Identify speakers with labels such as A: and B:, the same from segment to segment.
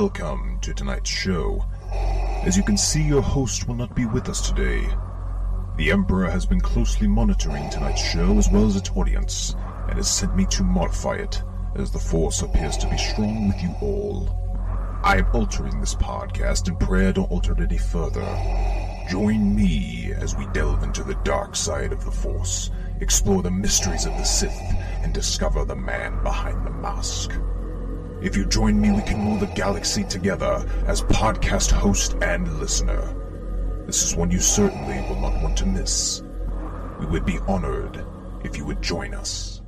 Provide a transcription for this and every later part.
A: Welcome to tonight's show. As you can see, your host will not be with us today. The Emperor has been closely monitoring tonight's show as well as its audience, and has sent me to modify it, as the Force appears to be strong with you all. I am altering this podcast and pray I don't alter it any further. Join me as we delve into the dark side of the Force, explore the mysteries of the Sith, and discover the man behind the mask. If you join me, we can rule the galaxy together as podcast host and listener. This is one you certainly will not want to miss. We would be honored if you would join us.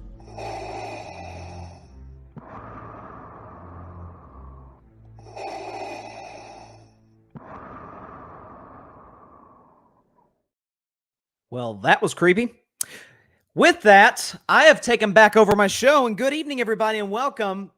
B: Well, that was creepy. With that, I have taken back over my show, and good evening, everybody, and welcome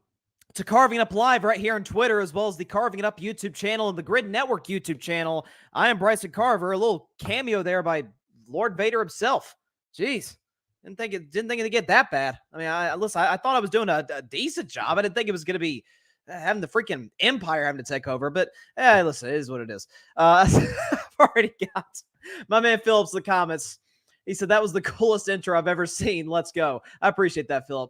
B: to Carving It Up Live right here on Twitter, as well as the Carving It Up YouTube channel and the Grid Network YouTube channel. I am Bryson Carver. A little cameo there by Lord Vader himself. Jeez, didn't think it'd get that bad. I mean, I thought I was doing a decent job. I didn't think it was going to be having the freaking Empire having to take over, but listen, it is what it is. I've already got my man Phillips in the comments. He said that was the coolest intro I've ever seen. Let's go. I appreciate that, Philip.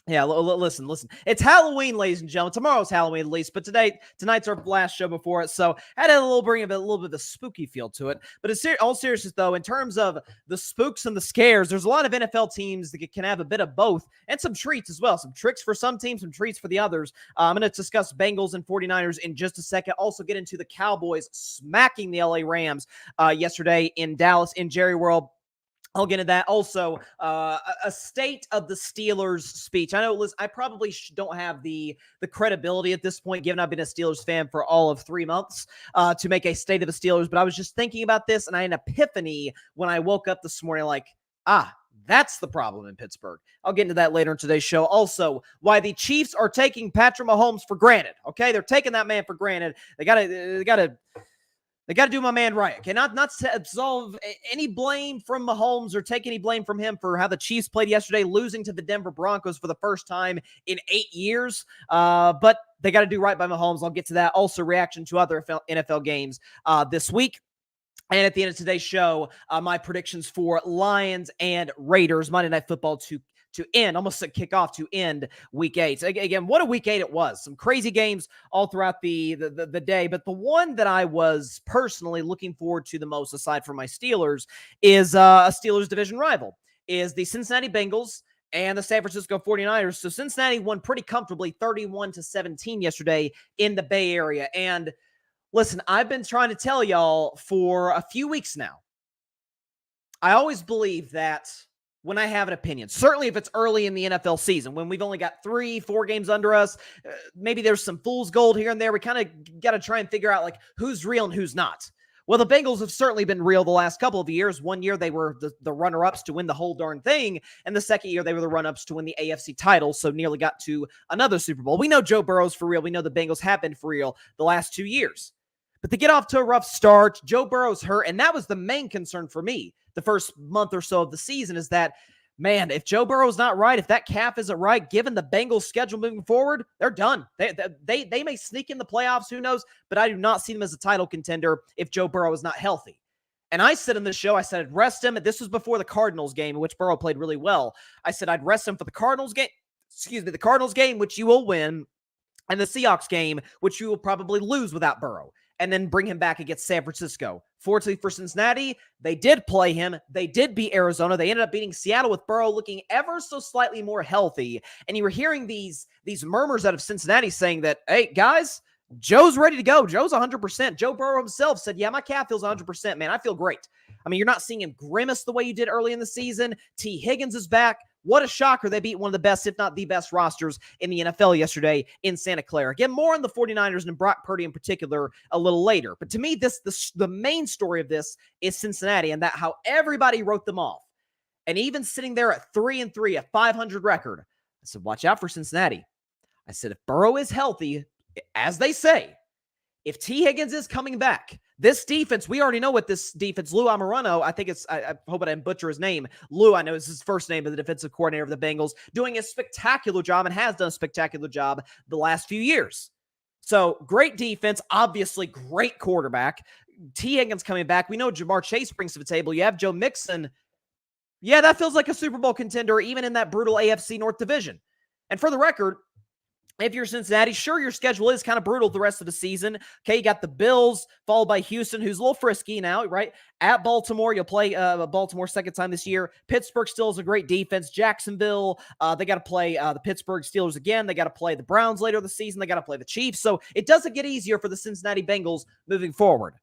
B: Yeah, listen. It's Halloween, ladies and gentlemen. Tomorrow's Halloween at least, but tonight's our last show before it, so I had a little bit of the spooky feel to it. But in all seriousness, though, in terms of the spooks and the scares, there's a lot of NFL teams that can have a bit of both, and some treats as well. Some tricks for some teams, some treats for the others. I'm going to discuss Bengals and 49ers in just a second. Also get into the Cowboys smacking the LA Rams yesterday in Dallas in Jerry World. I'll get into that. Also, a state of the Steelers speech. I know, listen, I probably don't have the credibility at this point, given I've been a Steelers fan for all of 3 months, to make a state of the Steelers. But I was just thinking about this, and I had an epiphany when I woke up this morning, like, that's the problem in Pittsburgh. I'll get into that later in today's show. Also, why the Chiefs are taking Patrick Mahomes for granted. Okay, they're taking that man for granted. They got to do my man right. Okay, not to absolve any blame from Mahomes or take any blame from him for how the Chiefs played yesterday, losing to the Denver Broncos for the first time in 8 years. But they got to do right by Mahomes. I'll get to that. Also, reaction to other NFL games this week. And at the end of today's show, my predictions for Lions and Raiders, Monday Night Football to end, almost a kickoff to end week 8. Again, what a week 8 it was. Some crazy games all throughout the day. But the one that I was personally looking forward to the most, aside from my Steelers, is a Steelers division rival, is the Cincinnati Bengals and the San Francisco 49ers. So Cincinnati won pretty comfortably 31-17 yesterday in the Bay Area. And listen, I've been trying to tell y'all for a few weeks now. I always believe that when I have an opinion, certainly if it's early in the NFL season, when we've only got 3-4 games under us, maybe there's some fool's gold here and there. We kind of got to try and figure out like who's real and who's not. Well, the Bengals have certainly been real the last couple of years. 1 year they were the runner-ups to win the whole darn thing, and the second year they were the run-ups to win the AFC title, so nearly got to another Super Bowl. We know Joe Burrow's for real. We know the Bengals have been for real the last 2 years. But to get off to a rough start, Joe Burrow's hurt, and that was the main concern for me the first month or so of the season, is that, man, if Joe Burrow's not right, if that calf isn't right, given the Bengals' schedule moving forward, they're done. They may sneak in the playoffs, who knows, but I do not see them as a title contender if Joe Burrow is not healthy. And I said in the show, I said I'd rest him. This was before the Cardinals game, in which Burrow played really well. I said I'd rest him for the Cardinals game, which you will win, and the Seahawks game, which you will probably lose without Burrow, and then bring him back against San Francisco. Fortunately for Cincinnati, they did play him. They did beat Arizona. They ended up beating Seattle with Burrow looking ever so slightly more healthy. And you were hearing these murmurs out of Cincinnati saying that, hey, guys, Joe's ready to go. Joe's 100%. Joe Burrow himself said, yeah, my calf feels 100%, man. I feel great. I mean, you're not seeing him grimace the way you did early in the season. T. Higgins is back. What a shocker. They beat one of the best, if not the best, rosters in the NFL yesterday in Santa Clara. Again, more on the 49ers and Brock Purdy in particular a little later. But to me, the main story of this is Cincinnati, and that how everybody wrote them off. And even sitting there at 3-3, a 500 record, I said, watch out for Cincinnati. I said, if Burrow is healthy, as they say, if T. Higgins is coming back, this defense, we already know what this defense, Lou Amorano, I hope I didn't butcher his name. Lou, I know is his first name, of the defensive coordinator of the Bengals, doing a spectacular job and has done a spectacular job the last few years. So great defense, obviously great quarterback. T. Higgins coming back. We know Jamar Chase brings to the table. You have Joe Mixon. Yeah, that feels like a Super Bowl contender, even in that brutal AFC North division. And for the record, if you're Cincinnati, sure, your schedule is kind of brutal the rest of the season. Okay, you got the Bills, followed by Houston, who's a little frisky now, right? At Baltimore, you'll play Baltimore second time this year. Pittsburgh still has a great defense. Jacksonville, they got to play the Pittsburgh Steelers again. They got to play the Browns later this season. They got to play the Chiefs. So it doesn't get easier for the Cincinnati Bengals moving forward.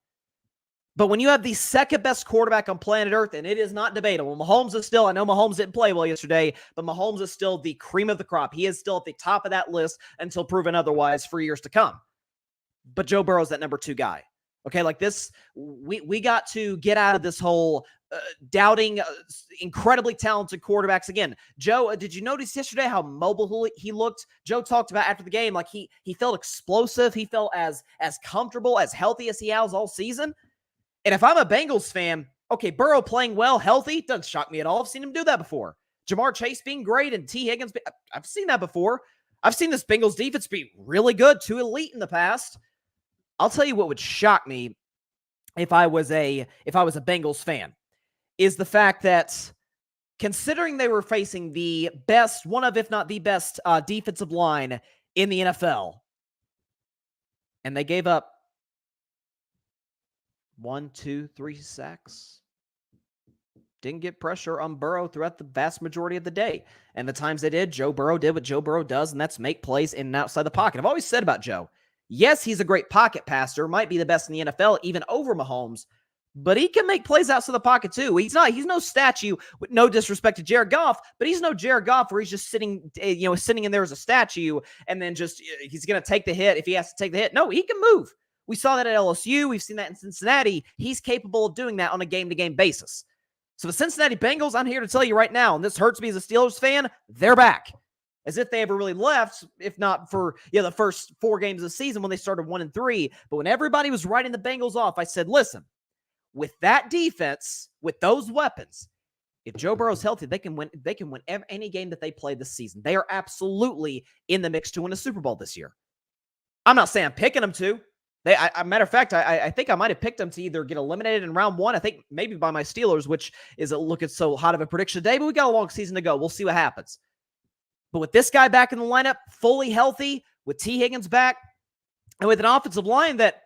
B: But when you have the second best quarterback on planet Earth, and it is not debatable, Mahomes is still, I know Mahomes didn't play well yesterday, but Mahomes is still the cream of the crop. He is still at the top of that list until proven otherwise for years to come. But Joe Burrow's that number 2 guy. Okay, like this, we got to get out of this whole doubting incredibly talented quarterbacks. Again, Joe, did you notice yesterday how mobile he looked? Joe talked about after the game, like he felt explosive. He felt as comfortable, as healthy as he has all season. And if I'm a Bengals fan, okay, Burrow playing well, healthy, doesn't shock me at all. I've seen him do that before. Jamar Chase being great and T. Higgins, I've seen that before. I've seen this Bengals defense be really good to elite in the past. I'll tell you what would shock me if I was a Bengals fan is the fact that considering they were facing the best, one of, if not the best defensive line in the NFL, and they gave up 1, 2, 3 sacks. Didn't get pressure on Burrow throughout the vast majority of the day. And the times they did, Joe Burrow did what Joe Burrow does, and that's make plays in and outside the pocket. I've always said about Joe, yes, he's a great pocket passer, might be the best in the NFL, even over Mahomes, but he can make plays outside the pocket too. He's no statue, with no disrespect to Jared Goff, but he's no Jared Goff where he's just sitting in there as a statue and then just he's going to take the hit if he has to take the hit. No, he can move. We saw that at LSU. We've seen that in Cincinnati. He's capable of doing that on a game-to-game basis. So the Cincinnati Bengals, I'm here to tell you right now, and this hurts me as a Steelers fan, they're back. As if they ever really left, if not for the first 4 games of the season when they started 1-3. But when everybody was writing the Bengals off, I said, listen, with that defense, with those weapons, if Joe Burrow's healthy, they can win any game that they play this season. They are absolutely in the mix to win a Super Bowl this year. I'm not saying I'm picking them to. Matter of fact, I think I might have picked them to either get eliminated in round 1. I think maybe by my Steelers, which is looking so hot of a prediction today, but we got a long season to go. We'll see what happens. But with this guy back in the lineup, fully healthy, with T. Higgins back, and with an offensive line that,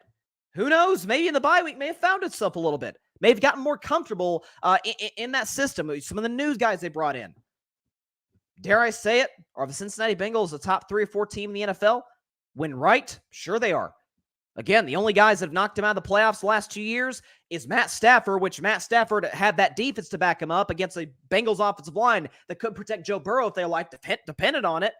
B: who knows, maybe in the bye week may have found itself a little bit, may have gotten more comfortable in that system. Some of the news guys they brought in. Dare I say it? Are the Cincinnati Bengals a top 3 or 4 team in the NFL? When right? Sure they are. Again, the only guys that have knocked him out of the playoffs the last 2 years is Matt Stafford, which Matt Stafford had that defense to back him up against a Bengals offensive line that couldn't protect Joe Burrow if they depended on it.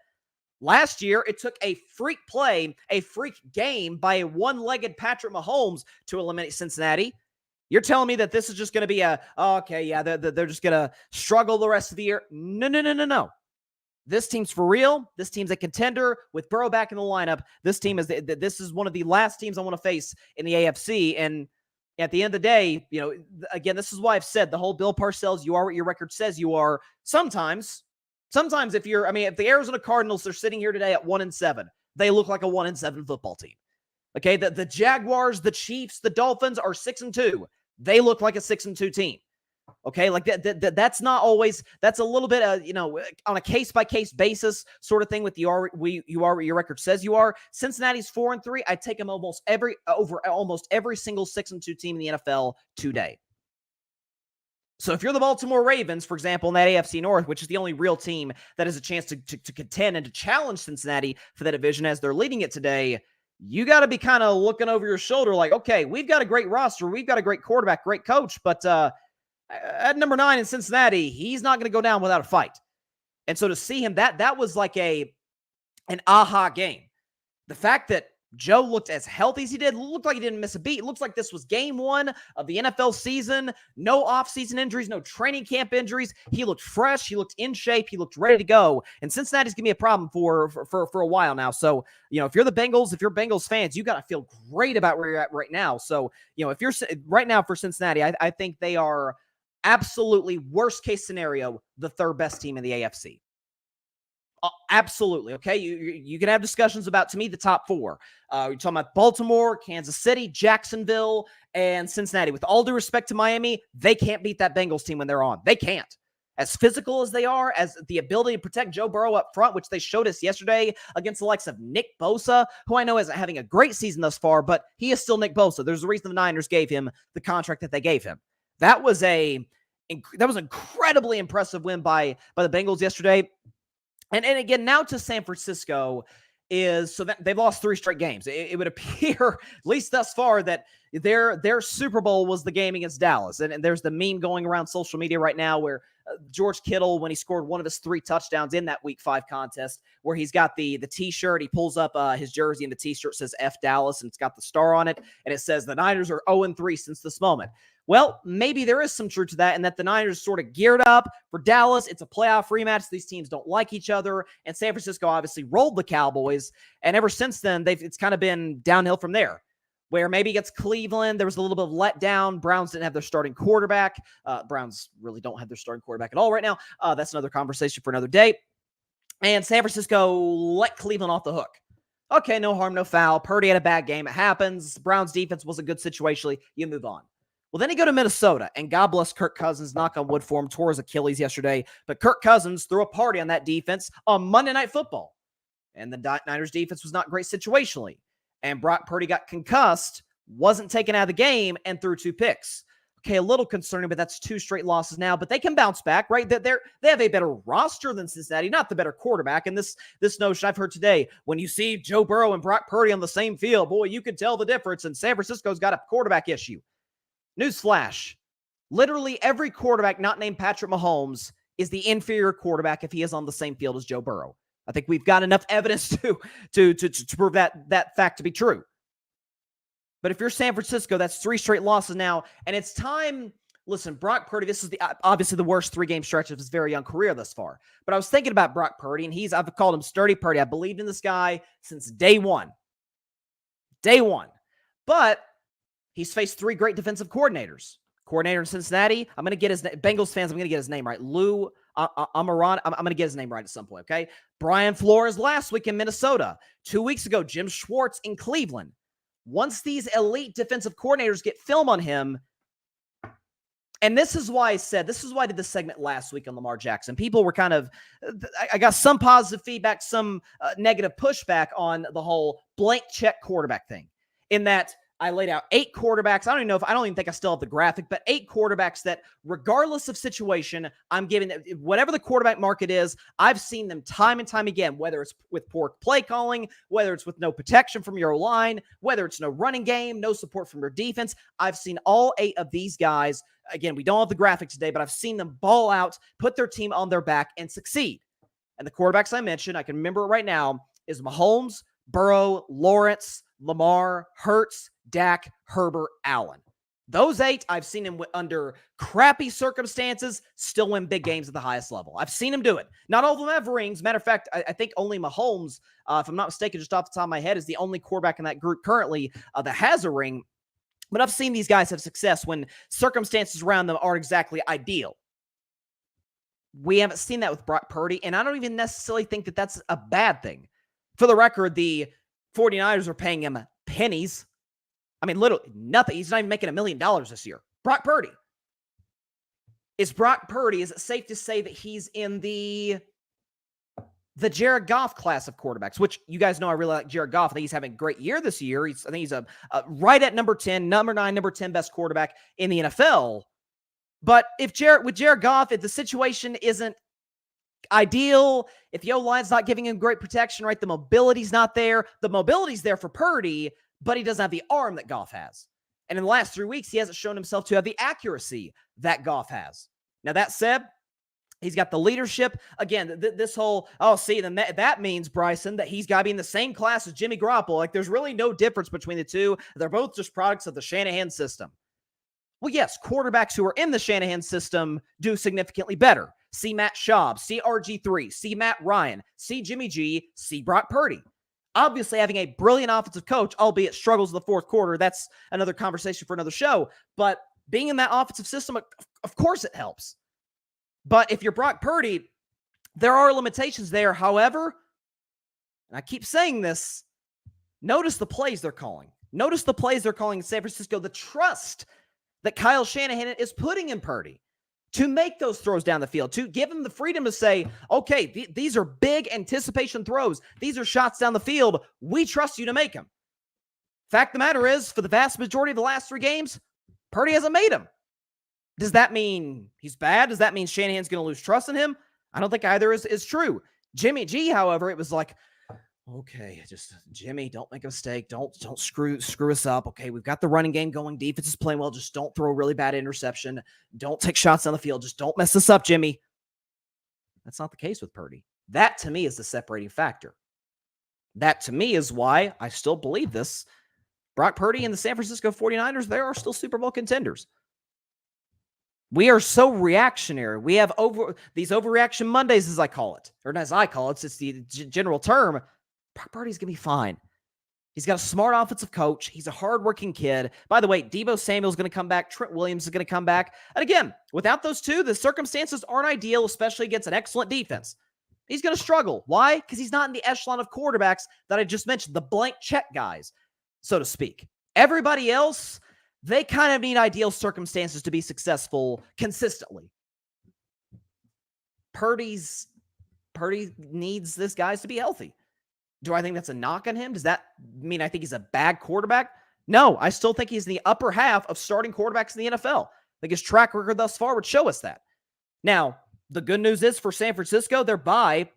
B: Last year, it took a freak play, a freak game by a one-legged Patrick Mahomes to eliminate Cincinnati. You're telling me that this is just going to be they're just going to struggle the rest of the year? No. This team's for real. This team's a contender with Burrow back in the lineup. This is one of the last teams I want to face in the AFC. And at the end of the day, again, this is why I've said the whole Bill Parcells, you are what your record says you are. Sometimes if the Arizona Cardinals are sitting here today at 1-7, they look like a 1-7 football team. Okay. The Jaguars, the Chiefs, the Dolphins are 6-2. They look like a 6-2 team. Okay, like that's not always, that's a little bit on a case-by-case basis sort of thing with you are what your record says you are. Cincinnati's 4-3. I take them over almost every single 6-2 team in the NFL today. So if you're the Baltimore Ravens, for example, in that AFC North, which is the only real team that has a chance to contend and to challenge Cincinnati for that division as they're leading it today, you got to be kind of looking over your shoulder like, okay, we've got a great roster, we've got a great quarterback, great coach, but at number 9 in Cincinnati, he's not going to go down without a fight. And so to see him, that was like an aha game. The fact that Joe looked as healthy as he did, looked like he didn't miss a beat. It looks like this was game 1 of the NFL season. No offseason injuries, no training camp injuries. He looked fresh. He looked in shape. He looked ready to go. And Cincinnati's going to be a problem for a while now. So, if you're the Bengals, if you're Bengals fans, you got to feel great about where you're at right now. So, if you're right now for Cincinnati, I think they are absolutely worst case scenario, the 3rd best team in the AFC. Absolutely. Okay. You can have discussions about, to me, the top four. You're talking about Baltimore, Kansas City, Jacksonville, and Cincinnati. With all due respect to Miami, they can't beat that Bengals team when they're on. They can't. As physical as they are, as the ability to protect Joe Burrow up front, which they showed us yesterday against the likes of Nick Bosa, who I know isn't having a great season thus far, but he is still Nick Bosa. There's a reason the Niners gave him the contract that they gave him. That was an incredibly impressive win by the Bengals yesterday. And again, now to San Francisco is so that they've lost 3 straight games. It would appear, at least thus far, that their Super Bowl was the game against Dallas. And there's the meme going around social media right now where George Kittle, when he scored one of his 3 touchdowns in that Week 5 contest, where he's got the T-shirt, he pulls up his jersey, and the T-shirt says F Dallas, and it's got the star on it, and it says the Niners are 0-3 since this moment. Well, maybe there is some truth to that, and that the Niners sort of geared up for Dallas. It's a playoff rematch. These teams don't like each other, and San Francisco obviously rolled the Cowboys, and ever since then, it's kind of been downhill from there, where maybe against Cleveland, there was a little bit of letdown. Browns didn't have their starting quarterback. Browns really don't have their starting quarterback at all right now. That's another conversation for another day. And San Francisco let Cleveland off the hook. Okay, no harm, no foul. Purdy had a bad game. It happens. Browns defense wasn't good situationally. You move on. Well, then you go to Minnesota, and God bless Kirk Cousins, knock on wood for him, tore his Achilles yesterday. But Kirk Cousins threw a party on that defense on Monday Night Football. And the Niners defense was not great situationally. And Brock Purdy got concussed, wasn't taken out of the game, and threw 2 picks. Okay, a little concerning, but that's 2 straight losses now. But they can bounce back, right? They have a better roster than Cincinnati, not the better quarterback. And this notion I've heard today, when you see Joe Burrow and Brock Purdy on the same field, boy, you can tell the difference. And San Francisco's got a quarterback issue. Newsflash. Literally every quarterback not named Patrick Mahomes is the inferior quarterback if he is on the same field as Joe Burrow. I think we've got enough evidence to prove that fact to be true. But if you're San Francisco, that's 3 straight losses now, and it's time. Listen, Brock Purdy, this is obviously the worst 3-game stretch of his very young career thus far. But I was thinking about Brock Purdy, and I've called him Sturdy Purdy. I believed in this guy since day one. Day one. But he's faced 3 great defensive coordinators. Coordinator in Cincinnati, I'm going to get his Bengals fans, I'm going to get his name right. Lou Amaran, I'm going to get his name right at some point, okay? Brian Flores last week in Minnesota. 2 weeks ago, Jim Schwartz in Cleveland. Once these elite defensive coordinators get film on him, and this is why I did this segment last week on Lamar Jackson. People were kind of, I got some positive feedback, some negative pushback on the whole blank check quarterback thing, in that I laid out 8 quarterbacks. I don't even think I still have the graphic, but 8 quarterbacks that, regardless of situation, I'm giving them, whatever the quarterback market is, I've seen them time and time again, whether it's with poor play calling, whether it's with no protection from your line, whether it's no running game, no support from your defense. I've seen all 8 of these guys. Again, we don't have the graphic today, but I've seen them ball out, put their team on their back, and succeed. And the quarterbacks I mentioned, I can remember it right now, is Mahomes, Burrow, Lawrence, Lamar, Hurts, Dak, Herbert, Allen. Those 8, I've seen him under crappy circumstances still win big games at the highest level. I've seen him do it. Not all of them have rings. Matter of fact, I think only Mahomes, if I'm not mistaken, just off the top of my head, is the only quarterback in that group currently that has a ring. But I've seen these guys have success when circumstances around them aren't exactly ideal. We haven't seen that with Brock Purdy, and I don't even necessarily think that that's a bad thing. For the record, the 49ers are paying him pennies. I mean, literally nothing. He's not even making $1 million this year. Brock Purdy. Is it safe to say that he's in the Jared Goff class of quarterbacks, which you guys know I really like Jared Goff. I think he's having a great year this year. I think he's right at number 10 best quarterback in the NFL. But with Jared Goff, if the situation isn't ideal, if the O-line's not giving him great protection, right, the mobility's not there. The mobility's there for Purdy, but he doesn't have the arm that Goff has. And in the last 3 weeks, he hasn't shown himself to have the accuracy that Goff has. Now, that said, he's got the leadership. Again, this whole, then that means, Bryson, that he's got to be in the same class as Jimmy Garoppolo. Like, there's really no difference between the two. They're both just products of the Shanahan system. Well, yes, quarterbacks who are in the Shanahan system do significantly better. See Matt Schaub, see RG3, see Matt Ryan, see Jimmy G, see Brock Purdy. Obviously, having a brilliant offensive coach, albeit struggles in the fourth quarter, that's another conversation for another show. But being in that offensive system, of course it helps. But if you're Brock Purdy, there are limitations there. However, and I keep saying this, notice the plays they're calling. Notice the plays they're calling in San Francisco, the trust that Kyle Shanahan is putting in Purdy to make those throws down the field, to give him the freedom to say, okay, these are big anticipation throws. These are shots down the field. We trust you to make them. Fact of the matter is, for the vast majority of the last 3 games, Purdy hasn't made them. Does that mean he's bad? Does that mean Shanahan's going to lose trust in him? I don't think either is true. Jimmy G, however, it was like, okay, just Jimmy, don't make a mistake. Don't screw us up. Okay, we've got the running game going. Defense is playing well. Just don't throw a really bad interception. Don't take shots down the field. Just don't mess this up, Jimmy. That's not the case with Purdy. That, to me, is the separating factor. That, to me, is why I still believe this. Brock Purdy and the San Francisco 49ers, they are still Super Bowl contenders. We are so reactionary. We have these overreaction Mondays, as I call it. Or as I call it, it's the general term. Brock Purdy's going to be fine. He's got a smart offensive coach. He's a hardworking kid. By the way, Deebo Samuel's going to come back. Trent Williams is going to come back. And again, without those two, the circumstances aren't ideal, especially against an excellent defense. He's going to struggle. Why? Because he's not in the echelon of quarterbacks that I just mentioned, the blank check guys, so to speak. Everybody else, they kind of need ideal circumstances to be successful consistently. Purdy needs this guys to be healthy. Do I think that's a knock on him? Does that mean I think he's a bad quarterback? No, I still think he's in the upper half of starting quarterbacks in the NFL. I think his track record thus far would show us that. Now, the good news is for San Francisco, their bye,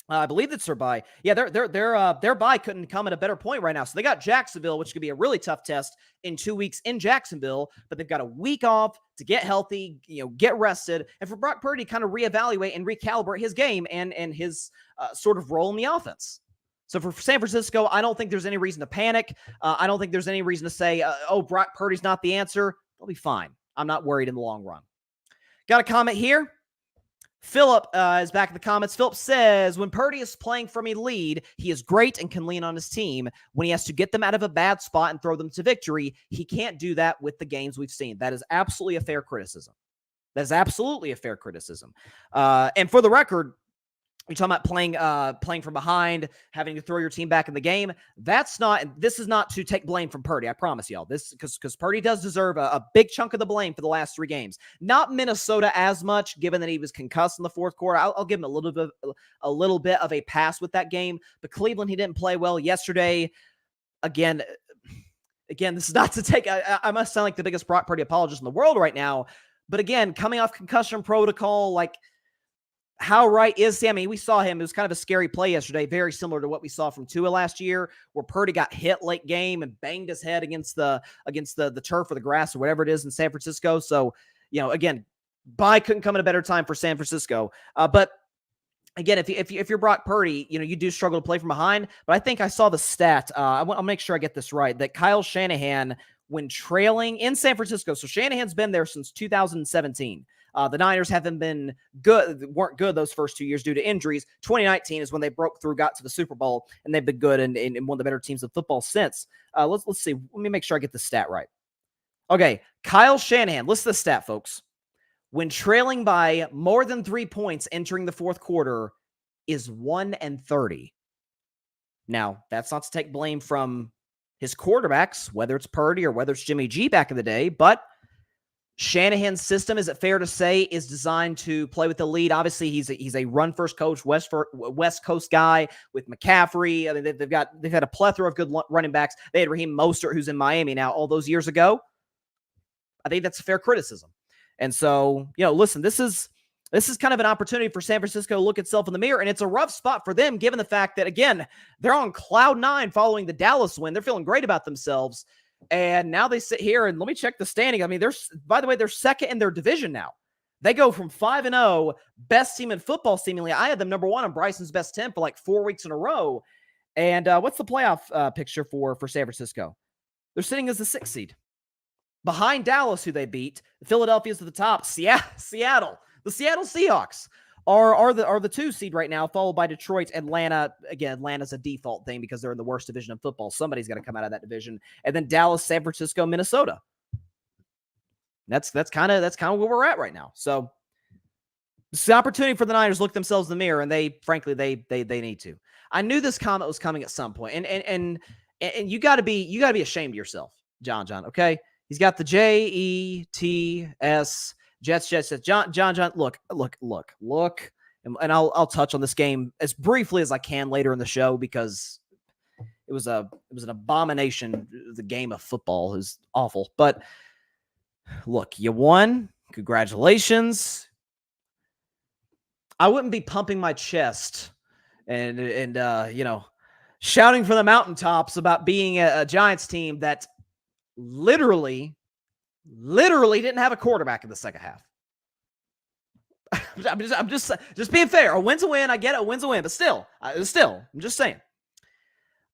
B: I believe it's their bye. Yeah, their bye couldn't come at a better point right now. So they got Jacksonville, which could be a really tough test in 2 weeks in Jacksonville, but they've got a week off to get healthy, get rested, and for Brock Purdy to kind of reevaluate and recalibrate his game and his sort of role in the offense. So for San Francisco, I don't think there's any reason to panic. I don't think there's any reason to say, Brock Purdy's not the answer. They'll be fine. I'm not worried in the long run. Got a comment here. Philip is back in the comments. Philip says, when Purdy is playing from a lead, he is great and can lean on his team. When he has to get them out of a bad spot and throw them to victory, he can't do that with the games we've seen. That is absolutely a fair criticism. And for the record, you're talking about playing from behind, having to throw your team back in the game. This is not to take blame from Purdy. I promise y'all this, because Purdy does deserve a big chunk of the blame for the last 3 games. Not Minnesota as much, given that he was concussed in the fourth quarter. I'll give him a little bit of a pass with that game. But Cleveland, he didn't play well yesterday. Again, this is not to take. I must sound like the biggest Brock Purdy apologist in the world right now. But again, coming off concussion protocol, like, how right is he? I mean, we saw him. It was kind of a scary play yesterday, very similar to what we saw from Tua last year, where Purdy got hit late game and banged his head against the turf or the grass or whatever it is in San Francisco. So, again, bye couldn't come at a better time for San Francisco. But again, if you're Brock Purdy, you do struggle to play from behind. But I think I saw the stat. I'll make sure I get this right. That Kyle Shanahan, when trailing in San Francisco, so Shanahan's been there since 2017. The Niners haven't been weren't good those first 2 years due to injuries. 2019 is when they broke through, got to the Super Bowl, and they've been good and one of the better teams of football since. Let's see. Let me make sure I get the stat right. Okay, Kyle Shanahan. Listen to the stat, folks. When trailing by more than 3 points entering the fourth quarter, is 1-30. Now, that's not to take blame from his quarterbacks, whether it's Purdy or whether it's Jimmy G back in the day, but Shanahan's system, is it fair to say, is designed to play with the lead? Obviously, he's a run-first coach, West Coast guy with McCaffrey. I mean, they've had a plethora of good running backs. They had Raheem Mostert, who's in Miami now, all those years ago. I think that's a fair criticism. And so, listen, this is kind of an opportunity for San Francisco to look itself in the mirror, and it's a rough spot for them, given the fact that, again, they're on cloud 9 following the Dallas win. They're feeling great about themselves. And now they sit here, and let me check the standing. I mean, they're second in their division now. They go from 5-0, best team in football, seemingly. I had them number 1 on Bryson's best 10 for like 4 weeks in a row. And what's the playoff picture for San Francisco? They're sitting as the 6th seed. Behind Dallas, who they beat. Philadelphia's at the top. Seattle. The Seattle Seahawks are the 2 seed right now, followed by Detroit, Atlanta. Again, Atlanta's a default thing because they're in the worst division of football. Somebody's got to come out of that division. And then Dallas, San Francisco, Minnesota. That's kind of where we're at right now. So It's the opportunity for the Niners to look themselves in the mirror, and they need to. I knew this comment was coming at some point, and you got to be ashamed of yourself, John. Okay, he's got the JETS Jets. John. Look, and I'll touch on this game as briefly as I can later in the show because it was an abomination. The game of football is awful, but look, you won. Congratulations. I wouldn't be pumping my chest and shouting from the mountaintops about being a Giants team that literally didn't have a quarterback in the second half. I'm just being fair. A win's a win. I get it. A win's a win, but still, I'm just saying.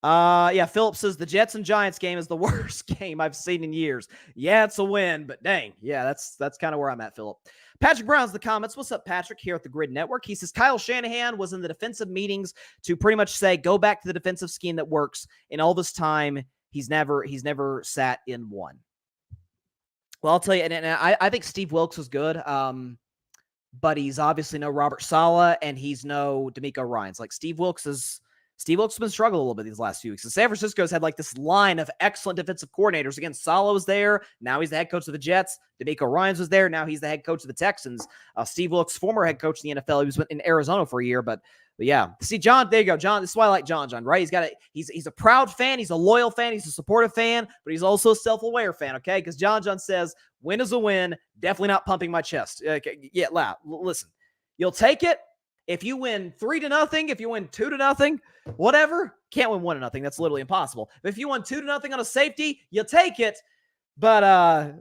B: Philip says the Jets and Giants game is the worst game I've seen in years. Yeah, it's a win, but dang. Yeah, that's kind of where I'm at, Philip. Patrick Brown's in the comments. What's up, Patrick, here at the Grid Network? He says Kyle Shanahan was in the defensive meetings to pretty much say, go back to the defensive scheme that works. In all this time, he's never sat in one. Well, I'll tell you, and I think Steve Wilkes was good, but he's obviously no Robert Saleh, and he's no DeMeco Ryans. Like Steve Wilkes has been struggling a little bit these last few weeks. And San Francisco's had like this line of excellent defensive coordinators. Again, Saleh was there. Now he's the head coach of the Jets. DeMeco Ryans was there. Now he's the head coach of the Texans. Steve Wilkes, former head coach in the NFL. He was in Arizona for a year, but yeah. See, John, there you go. John, this is why I like John, right? He's a proud fan. He's a loyal fan. He's a supportive fan, but he's also a self-aware fan, okay? Because John says, win is a win. Definitely not pumping my chest. Yeah, loud. Listen, you'll take it. If you win 3-0, if you win 2-0, whatever, can't win 1-0. That's literally impossible. But if you won 2-0 on a safety, you'll take it. But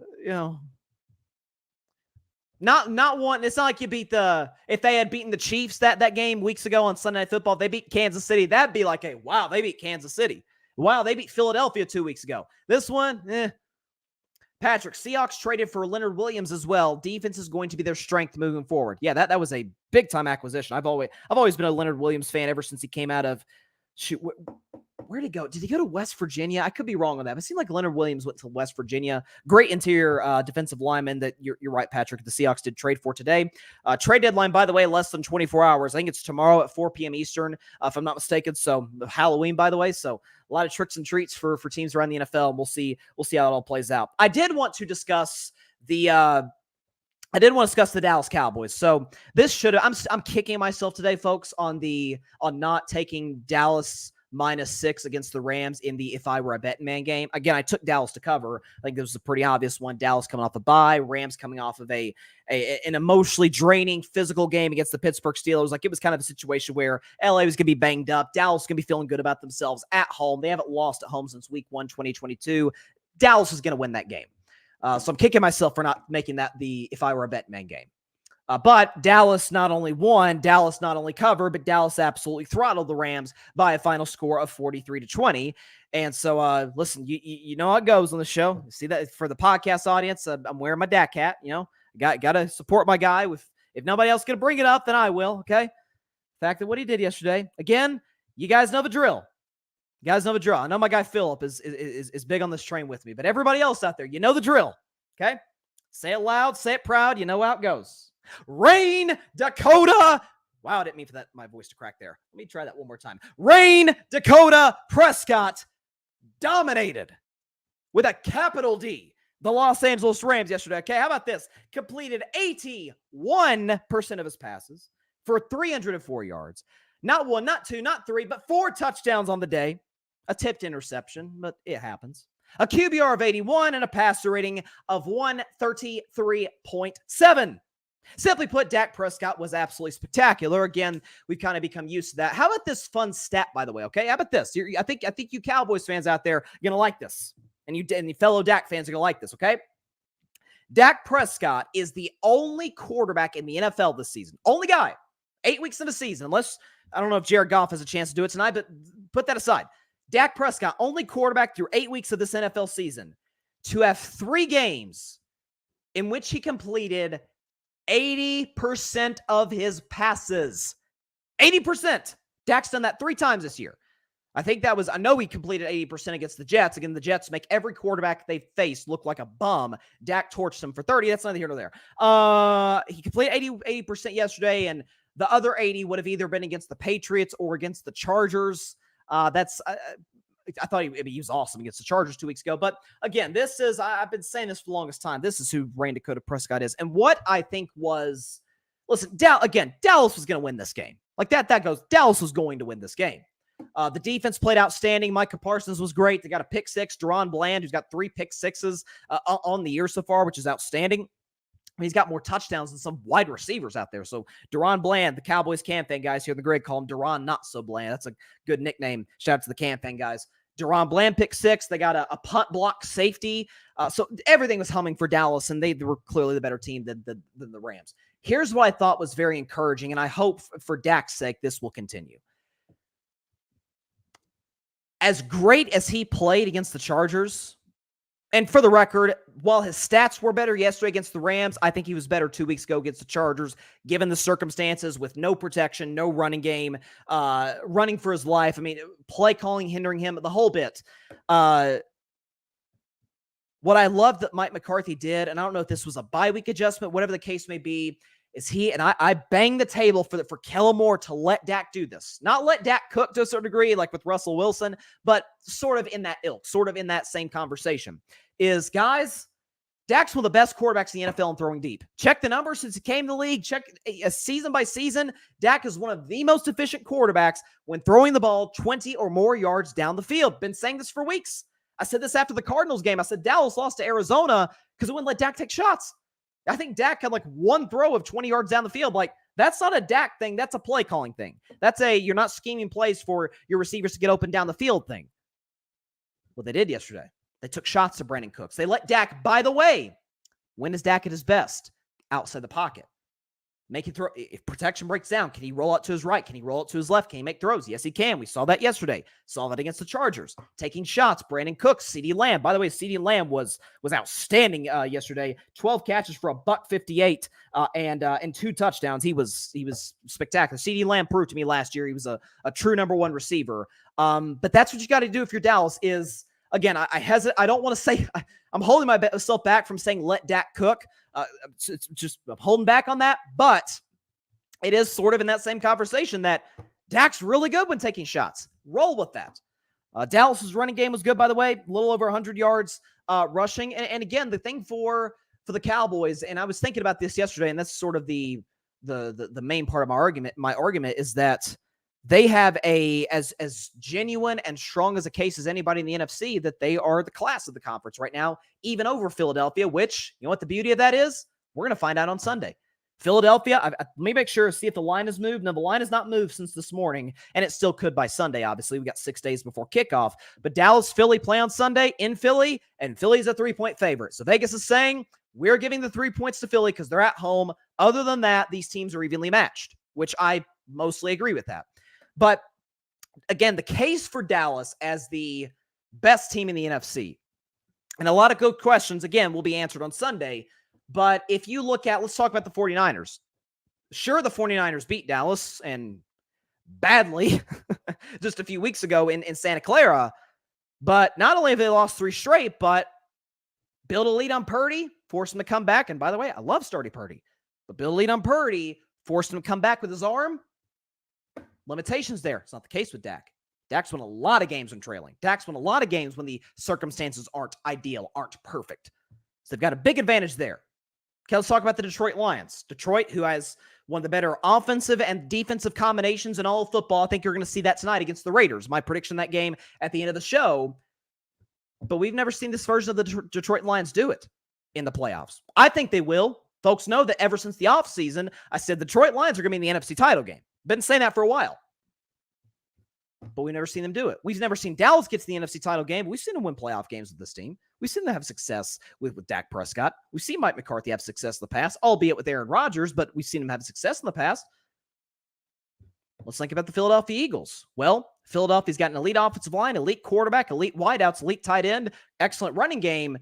B: not one. It's not like you beat if they had beaten the Chiefs that game weeks ago on Sunday Night Football, if they beat Kansas City, that'd be like wow, they beat Kansas City. Wow, they beat Philadelphia 2 weeks ago. This one, Patrick, Seahawks traded for Leonard Williams as well. Defense is going to be their strength moving forward. Yeah, that was a big time acquisition. I've always been a Leonard Williams fan ever since he came out of where'd he go? Did he go to West Virginia? I could be wrong on that. But it seemed like Leonard Williams went to West Virginia. Great interior defensive lineman that you're right, Patrick. The Seahawks did trade for today. Trade deadline, by the way, less than 24 hours. I think it's tomorrow at 4 p.m. Eastern, if I'm not mistaken. So Halloween, by the way. So a lot of tricks and treats for teams around the NFL. And we'll see how it all plays out. I did want to discuss the Dallas Cowboys. So this I'm kicking myself today, folks, on not taking Dallas -6 against the Rams in the if I were a betting man game. Again, I took Dallas to cover. I think this was a pretty obvious one. Dallas coming off a bye, Rams coming off of an emotionally draining physical game against the Pittsburgh Steelers. Like it was kind of a situation where LA was going to be banged up. Dallas was going to be feeling good about themselves at home. They haven't lost at home since week 1, 2022. Dallas is going to win that game. So I'm kicking myself for not making that the if I were a betting man game. But Dallas not only won, Dallas not only covered, but Dallas absolutely throttled the Rams by a final score of 43-20. And so, listen, you know how it goes on the show. See that for the podcast audience, I'm wearing my Dak hat. Got to support my guy. If nobody else can bring it up, then I will. Okay. The fact that what he did yesterday, again, you guys know the drill. I know my guy Philip is big on this train with me, but everybody else out there, you know the drill. Okay. Say it loud, say it proud. You know how it goes. Rain, Dakota. Wow, I didn't mean for my voice to crack there. Let me try that one more time. Rain, Dakota, Prescott dominated with a capital D the Los Angeles Rams yesterday. Okay, how about this? Completed 81% of his passes for 304 yards. Not one, not two, not three, but 4 touchdowns on the day. A tipped interception, but it happens. A QBR of 81 and a passer rating of 133.7. Simply put, Dak Prescott was absolutely spectacular. Again, we've kind of become used to that. How about this fun stat, by the way? Okay, how about this? I think you Cowboys fans out there are gonna like this, and the fellow Dak fans are gonna like this. Okay, Dak Prescott is the only quarterback in the NFL this season, only guy, 8 weeks into the season. Unless I don't know if Jared Goff has a chance to do it tonight, but put that aside. Dak Prescott, only quarterback through 8 weeks of this NFL season to have 3 games in which he completed 80% of his passes. 80%. Dak's done that 3 times this year. I think that was, I know he completed 80% against the Jets. Again, the Jets make every quarterback they face look like a bum. Dak torched them for 30. That's neither here nor there. He completed 80% yesterday, and the other 80 would have either been against the Patriots or against the Chargers. I thought he was awesome against the Chargers 2 weeks ago. But again, this is, I've been saying this for the longest time. This is who Rain Dakota Prescott is. And what I think was, listen, Dallas was going to win this game. Like that goes, Dallas was going to win this game. The defense played outstanding. Micah Parsons was great. They got a pick six. Deron Bland, who's got 3 pick sixes on the year so far, which is outstanding. I mean, he's got more touchdowns than some wide receivers out there. So Deron Bland, the Cowboys Cam fan guys here in the grid call him Deron Not So Bland. That's a good nickname. Shout out to the Cam fan guys. Deron Bland pick 6. They got a punt block safety. So everything was humming for Dallas, and they were clearly the better team than the Rams. Here's what I thought was very encouraging, and I hope for Dak's sake this will continue. As great as he played against the Chargers, and for the record, while his stats were better yesterday against the Rams, I think he was better 2 weeks ago against the Chargers, given the circumstances with no protection, no running game, running for his life. I mean, play calling hindering him, the whole bit. What I love that Mike McCarthy did, and I don't know if this was a bye week adjustment, whatever the case may be, is I banged the table for Kellen Moore to let Dak do this. Not let Dak cook to a certain degree, like with Russell Wilson, but sort of in that ilk, sort of in that same conversation. Is, guys, Dak's one of the best quarterbacks in the NFL in throwing deep. Check the numbers since he came to the league. Check season by season. Dak is one of the most efficient quarterbacks when throwing the ball 20 or more yards down the field. Been saying this for weeks. I said this after the Cardinals game. I said Dallas lost to Arizona because it wouldn't let Dak take shots. I think Dak had like one throw of 20 yards down the field. Like, that's not a Dak thing. That's a play calling thing. That's you're not scheming plays for your receivers to get open down the field thing. Well, they did yesterday. They took shots to Brandon Cooks. They let Dak, by the way, when is Dak at his best? Outside the pocket. Make it throw. If protection breaks down, can he roll out to his right? Can he roll out to his left? Can he make throws? Yes, he can. We saw that yesterday. Saw that against the Chargers. Taking shots. Brandon Cooks, CeeDee Lamb. By the way, CeeDee Lamb was outstanding yesterday. 12 catches for $158 and 2 touchdowns. He was spectacular. CeeDee Lamb proved to me last year he was a true number 1 receiver. But that's what you got to do if you're Dallas. Is, again, I hesitate. I don't want to say. I'm holding myself back from saying let Dak cook. It's just I'm holding back on that, but it is sort of in that same conversation that Dak's really good when taking shots. Roll with that. Dallas's running game was good, by the way, a little over 100 yards rushing. And again, the thing for the Cowboys, and I was thinking about this yesterday, and that's sort of the main part of my argument. My argument is that they have as genuine and strong as a case as anybody in the NFC, that they are the class of the conference right now, even over Philadelphia, which, you know what the beauty of that is? We're going to find out on Sunday. Philadelphia, let me make sure, see if the line has moved. No, the line has not moved since this morning, and it still could by Sunday, obviously. We got 6 days before kickoff. But Dallas, Philly play on Sunday in Philly, and Philly's a 3-point favorite. So Vegas is saying, we're giving the 3 points to Philly because they're at home. Other than that, these teams are evenly matched, which I mostly agree with that. But again, the case for Dallas as the best team in the NFC, and a lot of good questions, again, will be answered on Sunday. But if you look at, let's talk about the 49ers. Sure, the 49ers beat Dallas, and badly just a few weeks ago in Santa Clara. But not only have they lost 3 straight, but build a lead on Purdy, force him to come back. And by the way, I love starting Purdy. But build a lead on Purdy, force him to come back with his arm. Limitations there. It's not the case with Dak. Dak's won a lot of games when trailing. Dak's won a lot of games when the circumstances aren't ideal, aren't perfect. So they've got a big advantage there. Okay, let's talk about the Detroit Lions. Detroit, who has one of the better offensive and defensive combinations in all of football. I think you're going to see that tonight against the Raiders. My prediction that game at the end of the show. But we've never seen this version of the Detroit Lions do it in the playoffs. I think they will. Folks know that ever since the offseason, I said the Detroit Lions are going to be in the NFC title game. Been saying that for a while. But we've never seen them do it. We've never seen Dallas get to the NFC title game. We've seen them win playoff games with this team. We've seen them have success with Dak Prescott. We've seen Mike McCarthy have success in the past, albeit with Aaron Rodgers, but we've seen him have success in the past. Let's think about the Philadelphia Eagles. Well, Philadelphia's got an elite offensive line, elite quarterback, elite wideouts, elite tight end, excellent running game.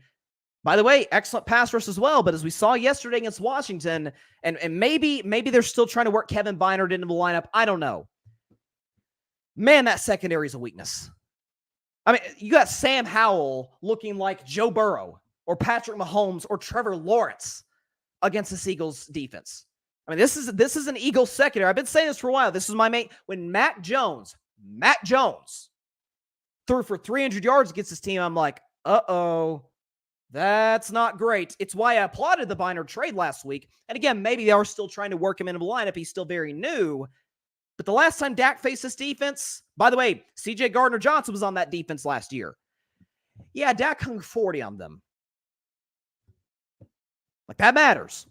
B: By the way, excellent pass rush as well. But as we saw yesterday against Washington, and maybe they're still trying to work Kevin Bynard into the lineup. I don't know. Man, that secondary is a weakness. I mean, you got Sam Howell looking like Joe Burrow or Patrick Mahomes or Trevor Lawrence against the Eagles defense. I mean, this is an Eagles secondary. I've been saying this for a while. This is my main. When Mac Jones threw for 300 yards against his team, I'm like, uh-oh, that's not great. It's why I applauded the Biner trade last week. And again, maybe they are still trying to work him into the lineup. He's still very new. But the last time Dak faced this defense, by the way, C.J. Gardner-Johnson was on that defense last year. Yeah, Dak hung 40 on them. Like, that matters.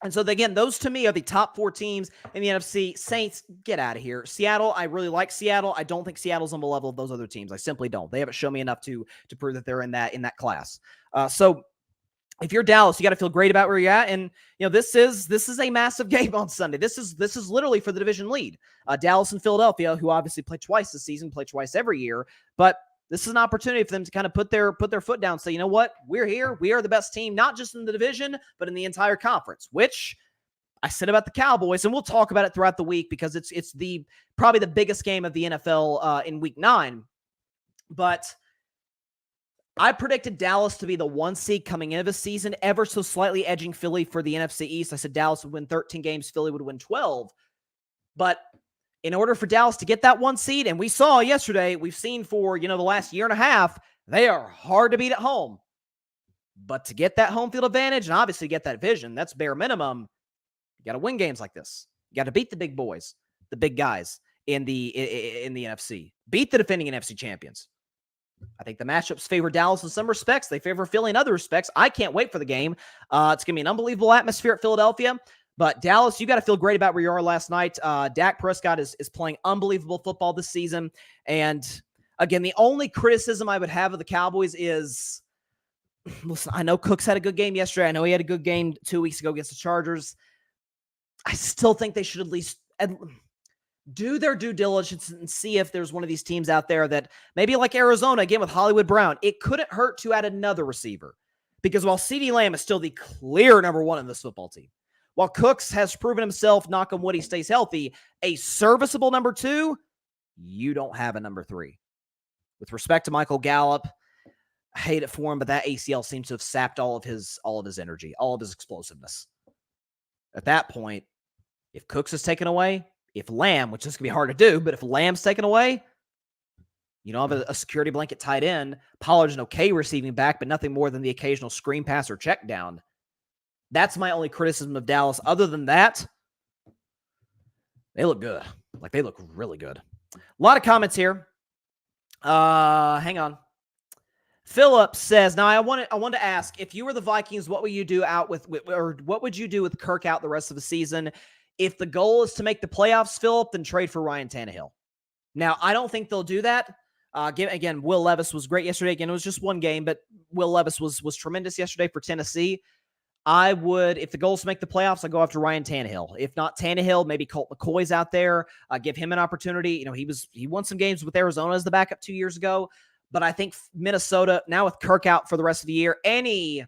B: And so, again, those to me are the top 4 teams in the NFC. Saints, get out of here. Seattle, I really like Seattle. I don't think Seattle's on the level of those other teams. I simply don't. They haven't shown me enough to prove that they're in that class. So if you're Dallas, you got to feel great about where you're at. And, this is a massive game on Sunday. This is literally for the division lead. Dallas and Philadelphia, who obviously play twice this season, play twice every year. But this is an opportunity for them to kind of put their foot down and say, you know what? We're here. We are the best team, not just in the division, but in the entire conference, which I said about the Cowboys, and we'll talk about it throughout the week because it's probably the biggest game of the NFL in week 9. But I predicted Dallas to be the 1 seed coming into the season, ever so slightly edging Philly for the NFC East. I said Dallas would win 13 games, Philly would win 12. But in order for Dallas to get that 1 seed, and we saw yesterday, we've seen for, the last year and a half, they are hard to beat at home. But to get that home field advantage and obviously get that vision, that's bare minimum. You got to win games like this. You got to beat the big boys, the big guys in the NFC. Beat the defending NFC champions. I think the matchups favor Dallas in some respects. They favor Philly in other respects. I can't wait for the game. It's going to be an unbelievable atmosphere at Philadelphia. But Dallas, you got to feel great about where you are last night. Dak Prescott is playing unbelievable football this season. And again, the only criticism I would have of the Cowboys is, listen, I know Cooks had a good game yesterday. I know he had a good game 2 weeks ago against the Chargers. I still think they should at least do their due diligence and see if there's one of these teams out there that maybe like Arizona, again, with Hollywood Brown, it couldn't hurt to add another receiver. Because while CeeDee Lamb is still the clear number 1 in this football team, while Cooks has proven himself, knock on wood, he stays healthy, a serviceable number 2, you don't have a number 3. With respect to Michael Gallup, I hate it for him, but that ACL seems to have sapped all of his energy, all of his explosiveness. At that point, if Cooks is taken away, if Lamb, which is going to be hard to do, but if Lamb's taken away, you don't have a security blanket tight end. Pollard's an okay receiving back, but nothing more than the occasional screen pass or check down. That's my only criticism of Dallas. Other than that, they look good. Like, they look really good. A lot of comments here. Hang on. Philip says, now I want to ask, if you were the Vikings, what would you do or what would you do with Kirk out the rest of the season? If the goal is to make the playoffs, Philip, then trade for Ryan Tannehill. Now, I don't think they'll do that. Again, Will Levis was great yesterday. Again, it was just one game, but Will Levis was tremendous yesterday for Tennessee. I would, if the goal is to make the playoffs, I'd go after Ryan Tannehill. If not Tannehill, maybe Colt McCoy's out there. Give him an opportunity. He won some games with Arizona as the backup 2 years ago. But I think Minnesota, now with Kirk out for the rest of the year, any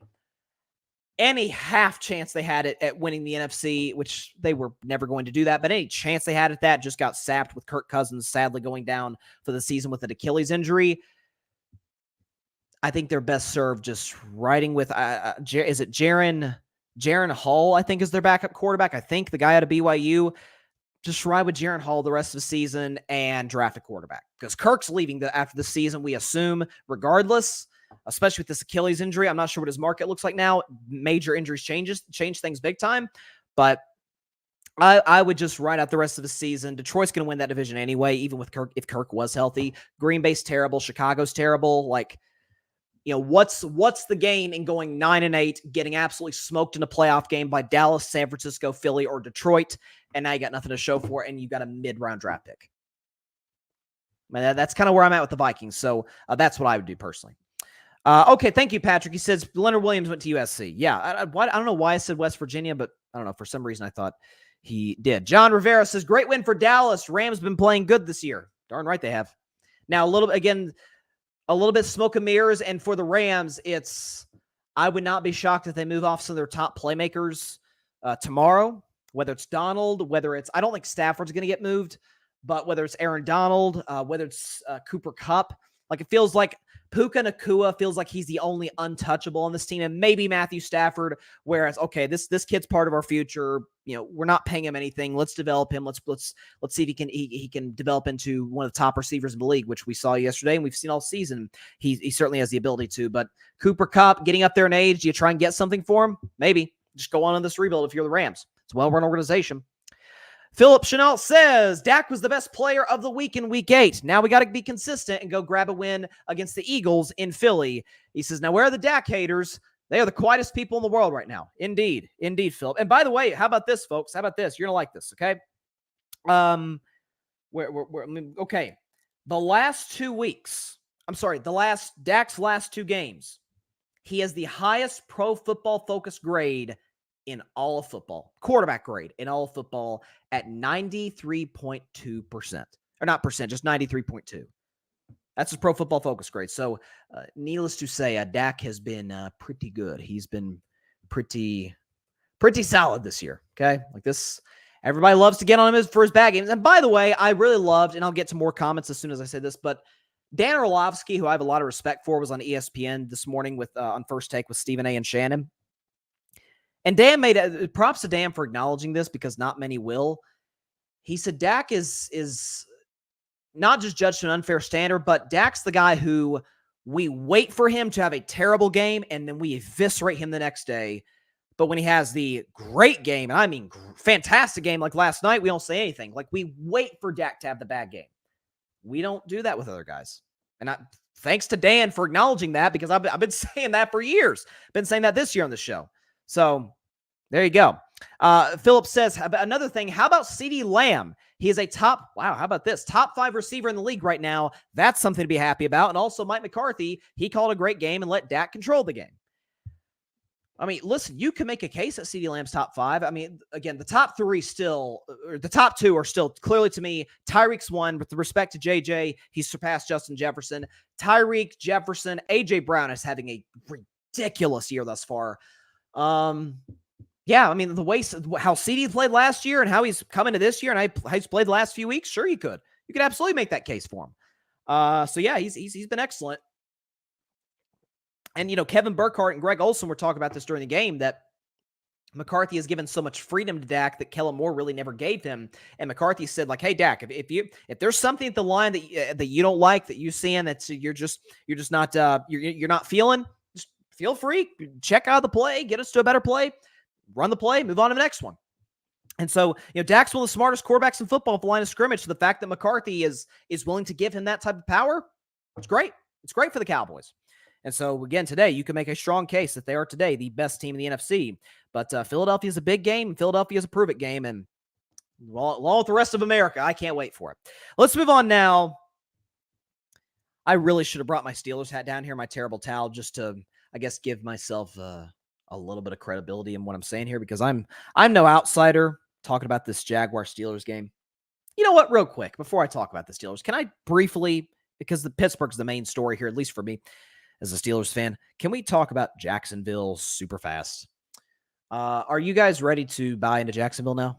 B: half chance they had at winning the NFC, which they were never going to do that, but any chance they had at that just got sapped with Kirk Cousins sadly going down for the season with an Achilles injury. I think they're best served just riding with, is it Jaron Hall, I think, is their backup quarterback. I think the guy out of BYU. Just ride with Jaron Hall the rest of the season and draft a quarterback. Because Kirk's leaving after the season, we assume, regardless, especially with this Achilles injury. I'm not sure what his market looks like now. Major injuries change things big time. But I would just ride out the rest of the season. Detroit's going to win that division anyway, even with Kirk, if Kirk was healthy. Green Bay's terrible. Chicago's terrible. What's the gain in going 9-8, getting absolutely smoked in a playoff game by Dallas, San Francisco, Philly, or Detroit, and now you got nothing to show for it, and you got a mid-round draft pick. I mean, that's kind of where I'm at with the Vikings, so that's what I would do personally. Okay, thank you, Patrick. He says Leonard Williams went to USC. Yeah, I don't know why I said West Virginia, but I don't know. For some reason, I thought he did. John Rivera says, great win for Dallas. Rams been playing good this year. Darn right they have. Now, a little bit smoke and mirrors, and for the Rams, I would not be shocked if they move off some of their top playmakers tomorrow, whether it's Donald, I don't think Stafford's going to get moved, But whether it's Aaron Donald, whether it's Cooper Kupp, like it feels like Puka Nacua feels like he's the only untouchable on this team, and maybe Matthew Stafford. Whereas, okay, this kid's part of our future. We're not paying him anything. Let's develop him. Let's see if he can develop into one of the top receivers in the league, which we saw yesterday and we've seen all season. He certainly has the ability to. But Cooper Kupp getting up there in age, do you try and get something for him? Maybe just go on this rebuild if you're the Rams. It's a well-run organization. Philip Chenault says, Dak was the best player of the week in week 8. Now we got to be consistent and go grab a win against the Eagles in Philly. He says, now where are the Dak haters? They are the quietest people in the world right now. Indeed, Philip. And by the way, how about this, folks? How about this? You're going to like this, okay? Okay. Dak's last 2 games, he has the highest pro football focus grade in all of football, quarterback grade in all of football at 93.2%. Or not percent, just 93.2. That's his pro football focus grade. So needless to say, Dak has been pretty good. He's been pretty solid this year, okay? Like this, everybody loves to get on him for his bad games. And by the way, I really loved, and I'll get to more comments as soon as I say this, but Dan Orlovsky, who I have a lot of respect for, was on ESPN this morning with on First Take with Stephen A. and Shannon. And Dan made props to Dan for acknowledging this because not many will. He said Dak is not just judged to an unfair standard, but Dak's the guy who we wait for him to have a terrible game and then we eviscerate him the next day. But when he has the great game, and I mean fantastic game like last night, we don't say anything. Like we wait for Dak to have the bad game. We don't do that with other guys. And thanks to Dan for acknowledging that because I've been saying that for years. Been saying that this year on the show. So there you go. Philip says, another thing, how about CeeDee Lamb? He is how about this? Top 5 receiver in the league right now. That's something to be happy about. And also Mike McCarthy, he called a great game and let Dak control the game. I mean, listen, you can make a case that CeeDee Lamb's top 5. I mean, again, the top 3 still, or the top 2 are still clearly to me. Tyreek's 1 with respect to JJ. He's surpassed Justin Jefferson. Tyreek, Jefferson, AJ Brown is having a ridiculous year thus far. Yeah, I mean, the way how CeeDee played last year and how he's coming to this year and how he's played the last few weeks, sure you could. You could absolutely make that case for him. So yeah, he's been excellent. And Kevin Burkhardt and Greg Olson were talking about this during the game that McCarthy has given so much freedom to Dak that Kellen Moore really never gave him. And McCarthy said, like, hey Dak, if there's something at the line that you don't like, that you see and that you're just not you're not feeling, just feel free, check out the play, get us to a better play. Run the play, move on to the next one. And so, Dak's one of the smartest quarterbacks in football at the line of scrimmage. So the fact that McCarthy is willing to give him that type of power, it's great. It's great for the Cowboys. And so, again, today, you can make a strong case that they are today the best team in the NFC. But Philadelphia is a big game. Philadelphia is a prove-it game. And along with the rest of America, I can't wait for it. Let's move on now. I really should have brought my Steelers hat down here, my terrible towel, just to, I guess, give myself a little bit of credibility in what I'm saying here because I'm no outsider talking about this Jaguar-Steelers game. You know what? Real quick, before I talk about the Steelers, can I briefly, because the Pittsburgh's the main story here, at least for me as a Steelers fan, can we talk about Jacksonville super fast? Are you guys ready to buy into Jacksonville now?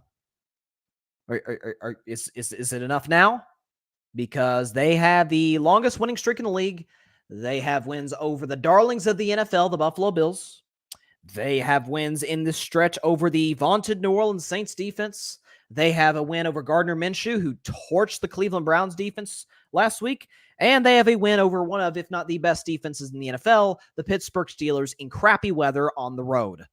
B: Is it enough now? Because they have the longest winning streak in the league. They have wins over the darlings of the NFL, the Buffalo Bills. They have wins in this stretch over the vaunted New Orleans Saints defense. They have a win over Gardner Minshew, who torched the Cleveland Browns defense last week. And they have a win over one of, if not the best defenses in the NFL, the Pittsburgh Steelers in crappy weather on the road.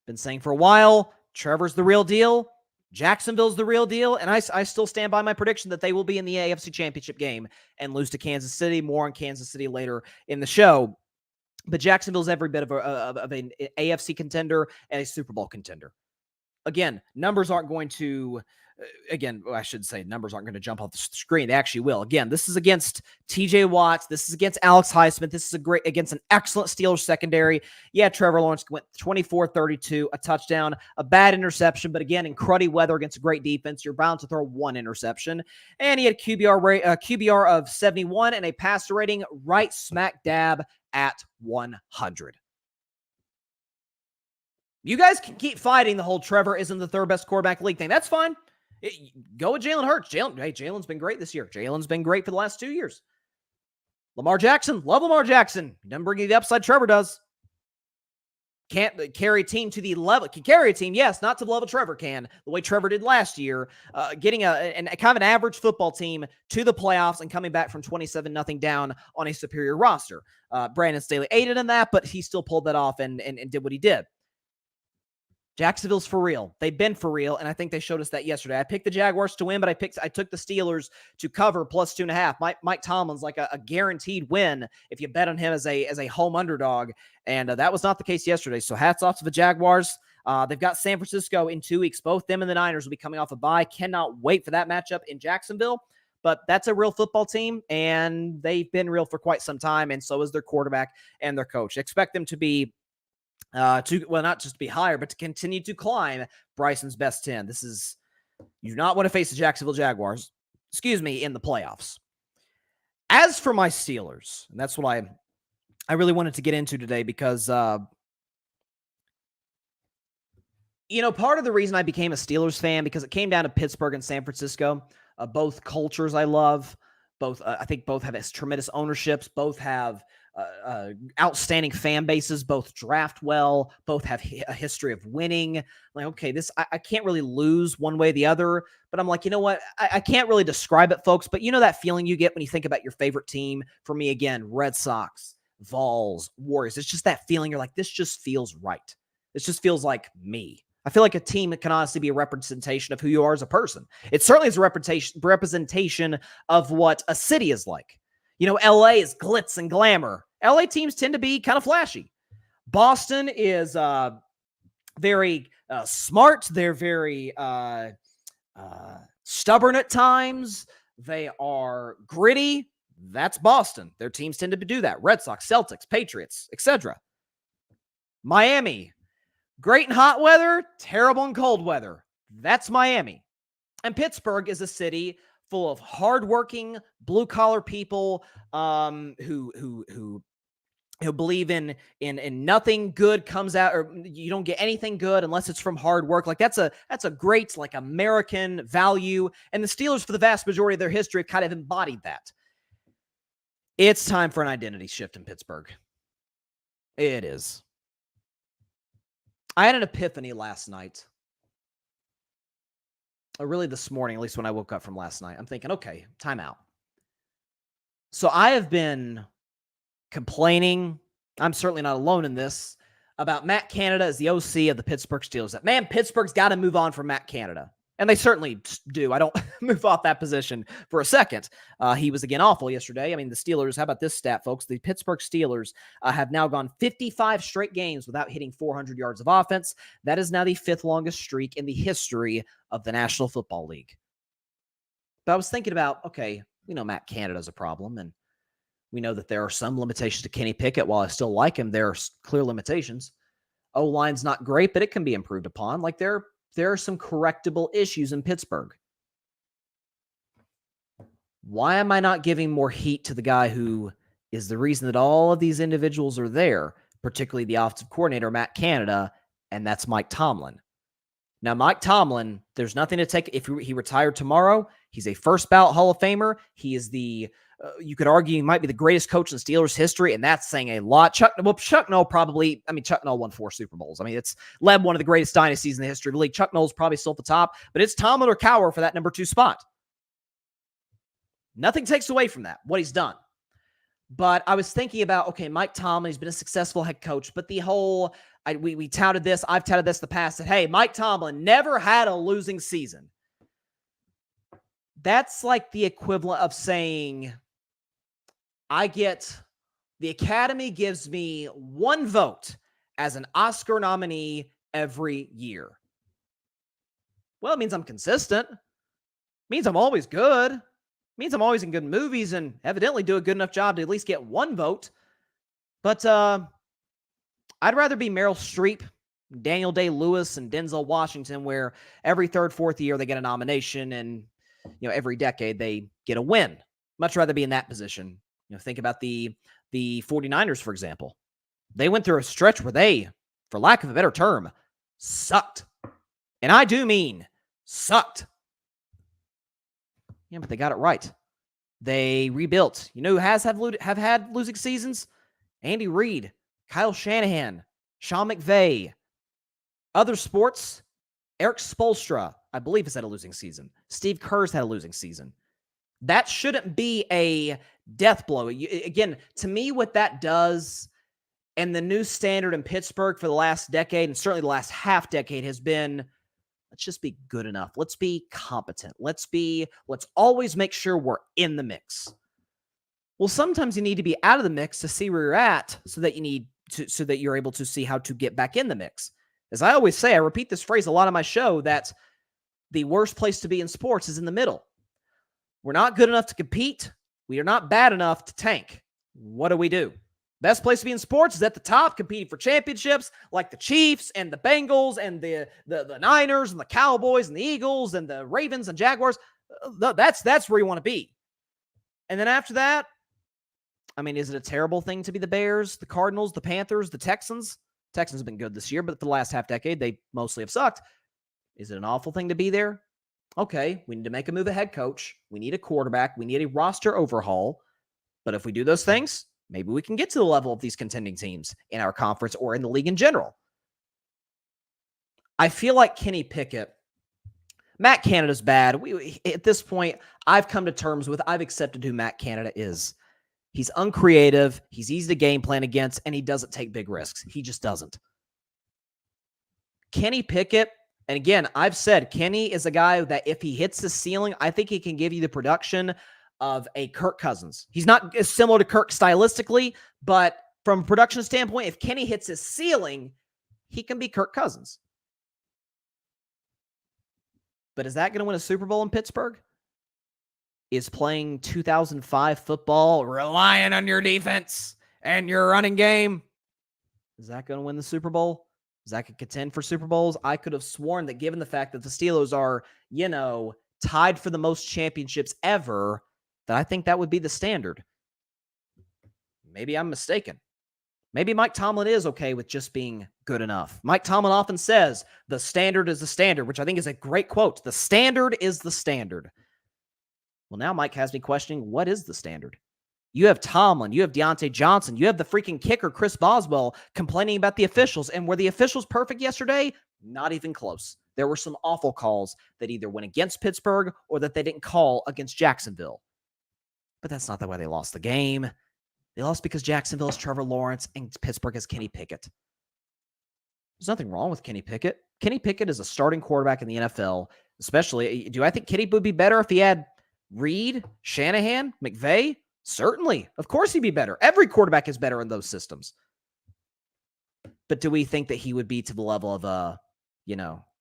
B: Been saying for a while, Trevor's the real deal. Jacksonville's the real deal. And I still stand by my prediction that they will be in the AFC Championship game and lose to Kansas City. More on Kansas City later in the show. But Jacksonville's every bit of an AFC contender and a Super Bowl contender. Again, numbers aren't going to, numbers aren't going to jump off the screen. They actually will. Again, this is against TJ Watts. This is against Alex Highsmith. This is against an excellent Steelers secondary. Yeah, Trevor Lawrence went 24-32, a touchdown, a bad interception. But again, in cruddy weather against a great defense, you're bound to throw one interception. And he had QBR of 71 and a passer rating right smack dab at 100. You guys can keep fighting the whole Trevor isn't the third best quarterback league thing. That's fine. Go with Jalen Hurts. Jalen's been great this year. Jalen's been great for the last 2 years. Lamar Jackson, love Lamar Jackson. He doesn't bring you the upside Trevor does. Can't carry a team to the level. Can carry a team, yes, not to the level Trevor can, the way Trevor did last year, getting a kind of an average football team to the playoffs and coming back from 27-0 down on a superior roster. Brandon Staley aided in that, but he still pulled that off and did what he did. Jacksonville's for real. They've been for real, and I think they showed us that yesterday. I picked the Jaguars to win, but I took the Steelers to cover plus 2.5. Mike Tomlin's like a guaranteed win if you bet on him as a home underdog, and that was not the case yesterday. So hats off to the Jaguars. They've got San Francisco in 2 weeks. Both them and the Niners will be coming off a bye. Cannot wait for that matchup in Jacksonville. But that's a real football team, and they've been real for quite some time, and so is their quarterback and their coach. Expect them to be not just to be higher, but to continue to climb Bryson's best 10. You do not want to face the Jacksonville Jaguars, in the playoffs. As for my Steelers, and that's what I really wanted to get into today because, part of the reason I became a Steelers fan, because it came down to Pittsburgh and San Francisco, both cultures I love, I think both have tremendous ownerships, both have outstanding fan bases, both draft well, both have a history of winning. Like, okay, I can't really lose one way or the other, but I'm like, you know what? I can't really describe it, folks, but you know that feeling you get when you think about your favorite team? For me, again, Red Sox, Vols, Warriors. It's just that feeling. You're like, this just feels right. This just feels like me. I feel like a team that can honestly be a representation of who you are as a person. It certainly is a representation of what a city is like. LA is glitz and glamour. LA teams tend to be kind of flashy. Boston is very smart. They're very stubborn at times. They are gritty. That's Boston. Their teams tend to do that. Red Sox, Celtics, Patriots, etc. Miami, great in hot weather, terrible in cold weather. That's Miami. And Pittsburgh is a city full of hardworking, blue-collar people who believe in nothing good comes out, or you don't get anything good unless it's from hard work. Like that's a great like American value, and the Steelers for the vast majority of their history have kind of embodied that. It's time for an identity shift in Pittsburgh. It is. I had an epiphany last night. Really this morning, at least when I woke up from last night. I'm thinking, okay, time out. So I have been complaining, I'm certainly not alone in this, about Matt Canada as the OC of the Pittsburgh Steelers. That, man, Pittsburgh's got to move on from Matt Canada. And they certainly do. I don't move off that position for a second. He was, again, awful yesterday. I mean, the Steelers, how about this stat, folks? The Pittsburgh Steelers have now gone 55 straight games without hitting 400 yards of offense. That is now the 5th longest streak in the history of the National Football League. But I was thinking about, okay, we know Matt Canada's a problem, and we know that there are some limitations to Kenny Pickett. While I still like him, there are clear limitations. O-line's not great, but it can be improved upon. Like there are some correctable issues in Pittsburgh. Why am I not giving more heat to the guy who is the reason that all of these individuals are there, particularly the offensive coordinator, Matt Canada, and that's Mike Tomlin? Now, Mike Tomlin, there's nothing to take. If he retired tomorrow, he's a first ballot Hall of Famer. He is you could argue he might be the greatest coach in Steelers history, and that's saying a lot. Chuck Noll probably, Chuck Noll won 4 Super Bowls. It's led one of the greatest dynasties in the history of the league. Chuck Noll's probably still at the top, but it's Tomlin or Cowher for that number 2 spot. Nothing takes away from that, what he's done. But I was thinking about, okay, Mike Tomlin, he's been a successful head coach, but the whole, we touted this, I've touted this in the past, that, hey, Mike Tomlin never had a losing season. That's like the equivalent of saying, the Academy gives me 1 vote as an Oscar nominee every year. Well, it means I'm consistent. It means I'm always good. It means I'm always in good movies and evidently do a good enough job to at least get 1 vote. But I'd rather be Meryl Streep, Daniel Day-Lewis, and Denzel Washington, where every 3rd, 4th year they get a nomination, and every decade they get a win. Much rather be in that position. Think about the 49ers, for example. They went through a stretch where they, for lack of a better term, sucked. And I do mean sucked. Yeah, but they got it right. They rebuilt. You know who have had losing seasons? Andy Reid, Kyle Shanahan, Sean McVay. Other sports, Eric Spoelstra, I believe, has had a losing season. Steve Kerr's had a losing season. That shouldn't be a death blow. Again, to me, what that does, and the new standard in Pittsburgh for the last decade, and certainly the last half decade, has been, let's just be good enough. Let's be competent. Let's always make sure we're in the mix. Well, sometimes you need to be out of the mix to see where you're at so that you're able to see how to get back in the mix. As I always say, I repeat this phrase a lot on my show, that the worst place to be in sports is in the middle. We're not good enough to compete. We are not bad enough to tank. What do? Best place to be in sports is at the top, competing for championships like the Chiefs and the Bengals and the Niners and the Cowboys and the Eagles and the Ravens and Jaguars. That's where you want to be. And then after that, I mean, is it a terrible thing to be the Bears, the Cardinals, the Panthers, the Texans? Texans have been good this year, but for the last half decade, they mostly have sucked. Is it an awful thing to be there? Okay, we need to make a move at head coach. We need a quarterback. We need a roster overhaul. But if we do those things, maybe we can get to the level of these contending teams in our conference or in the league in general. I feel like Kenny Pickett, Matt Canada's bad. At this point, I've come to terms with, I've accepted who Matt Canada is. He's uncreative. He's easy to game plan against, and he doesn't take big risks. He just doesn't. Kenny Pickett, and again, I've said Kenny is a guy that if he hits the ceiling, I think he can give you the production of a Kirk Cousins. He's not as similar to Kirk stylistically, but from a production standpoint, if Kenny hits his ceiling, he can be Kirk Cousins. But is that going to win a Super Bowl in Pittsburgh? Is playing 2005 football, relying on your defense and your running game, is that going to win the Super Bowl? Is that going to contend for Super Bowls? I could have sworn that given the fact that the Steelers are, tied for the most championships ever, that I think that would be the standard. Maybe I'm mistaken. Maybe Mike Tomlin is okay with just being good enough. Mike Tomlin often says, the standard is the standard, which I think is a great quote. The standard is the standard. Well, now Mike has me questioning, what is the standard? You have Tomlin, you have Deontay Johnson, you have the freaking kicker, Chris Boswell, complaining about the officials. And were the officials perfect yesterday? Not even close. There were some awful calls that either went against Pittsburgh or that they didn't call against Jacksonville. But that's not the way they lost the game. They lost because Jacksonville is Trevor Lawrence and Pittsburgh is Kenny Pickett. There's nothing wrong with Kenny Pickett. Kenny Pickett is a starting quarterback in the NFL, especially. Do I think Kenny would be better if he had Reid, Shanahan, McVay? Certainly. Of course he'd be better. Every quarterback is better in those systems. But do we think that he would be to the level of,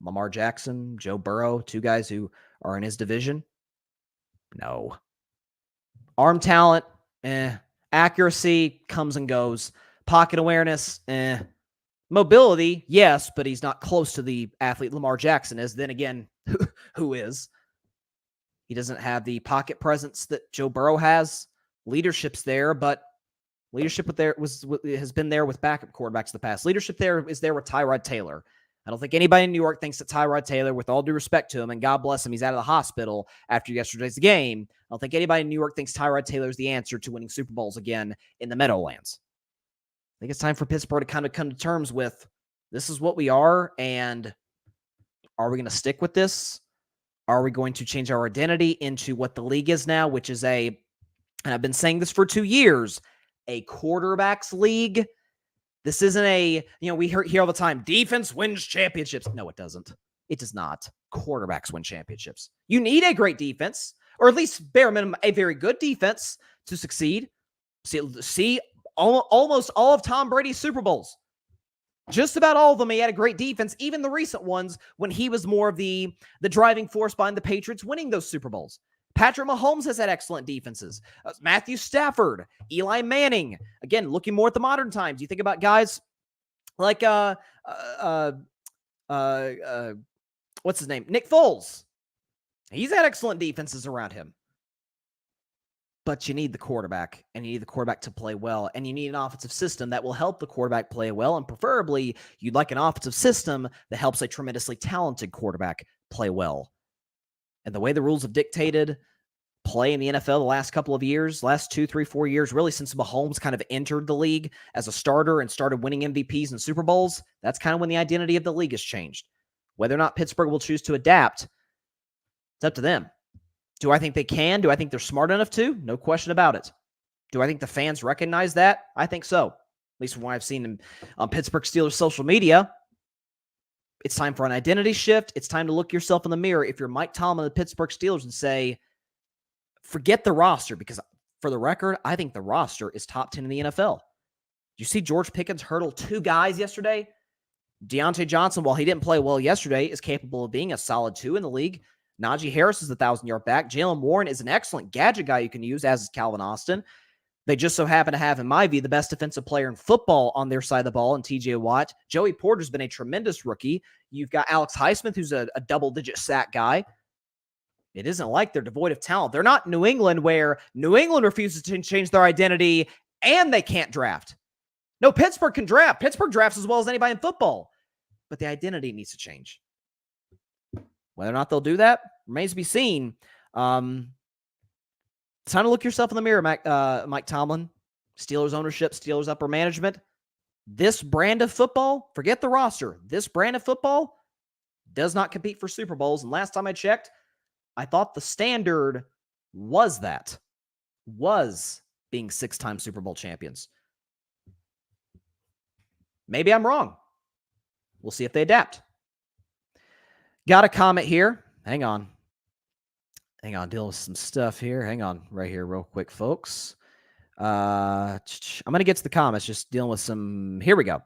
B: Lamar Jackson, Joe Burrow, two guys who are in his division? No. Arm talent, accuracy comes and goes. Pocket awareness, Mobility, yes, but he's not close to the athlete Lamar Jackson is. Then again, who is? He doesn't have the pocket presence that Joe Burrow has. Leadership's there, but leadership has been there with backup quarterbacks in the past. Leadership is there with Tyrod Taylor. I don't think anybody in New York thinks that Tyrod Taylor, with all due respect to him, and God bless him, he's out of the hospital after yesterday's game. I don't think anybody in New York thinks Tyrod Taylor is the answer to winning Super Bowls again in the Meadowlands. I think it's time for Pittsburgh to kind of come to terms with, this is what we are, and are we going to stick with this? Are we going to change our identity into what the league is now, which is and I've been saying this for 2 years, a quarterbacks league? This isn't we hear all the time, defense wins championships. No, it doesn't. It does not. Quarterbacks win championships. You need a great defense, or at least bare minimum, a very good defense to succeed. See almost all of Tom Brady's Super Bowls. Just about all of them, he had a great defense, even the recent ones when he was more of the driving force behind the Patriots winning those Super Bowls. Patrick Mahomes has had excellent defenses. Matthew Stafford, Eli Manning. Again, looking more at the modern times, you think about guys like what's his name? Nick Foles. He's had excellent defenses around him. But you need the quarterback, and you need the quarterback to play well, and you need an offensive system that will help the quarterback play well, and preferably, you'd like an offensive system that helps a tremendously talented quarterback play well. And the way the rules have dictated, play in the NFL the last couple of years, last 2, 3, 4 years, really since Mahomes kind of entered the league as a starter and started winning MVPs and Super Bowls, that's kind of when the identity of the league has changed. Whether or not Pittsburgh will choose to adapt, it's up to them. Do I think they can? Do I think they're smart enough to? No question about it. Do I think the fans recognize that? I think so. At least from what I've seen on Pittsburgh Steelers social media. It's time for an identity shift. It's time to look yourself in the mirror if you're Mike Tomlin of the Pittsburgh Steelers and say, forget the roster, because for the record, I think the roster is top 10 in the NFL. Did you see George Pickens hurdle 2 guys yesterday? Deontay Johnson, while he didn't play well yesterday, is capable of being a solid 2 in the league. Najee Harris is a 1,000-yard back. Jalen Warren is an excellent gadget guy you can use, as is Calvin Austin. They just so happen to have, in my view, the best defensive player in football on their side of the ball, and TJ Watt. Joey Porter's been a tremendous rookie. You've got Alex Highsmith, who's a double-digit sack guy. It isn't like they're devoid of talent. They're not New England, where New England refuses to change their identity and they can't draft. No, Pittsburgh can draft. Pittsburgh drafts as well as anybody in football. But the identity needs to change. Whether or not they'll do that remains to be seen. It's time to look yourself in the mirror, Mike Tomlin. Steelers ownership, Steelers upper management. This brand of football, forget the roster. This brand of football does not compete for Super Bowls. And last time I checked, I thought the standard was being 6-time Super Bowl champions. Maybe I'm wrong. We'll see if they adapt. Got a comment here. Hang on, dealing with some stuff here. Hang on right here real quick, folks. I'm going to get to the comments, just dealing with some. Here we go.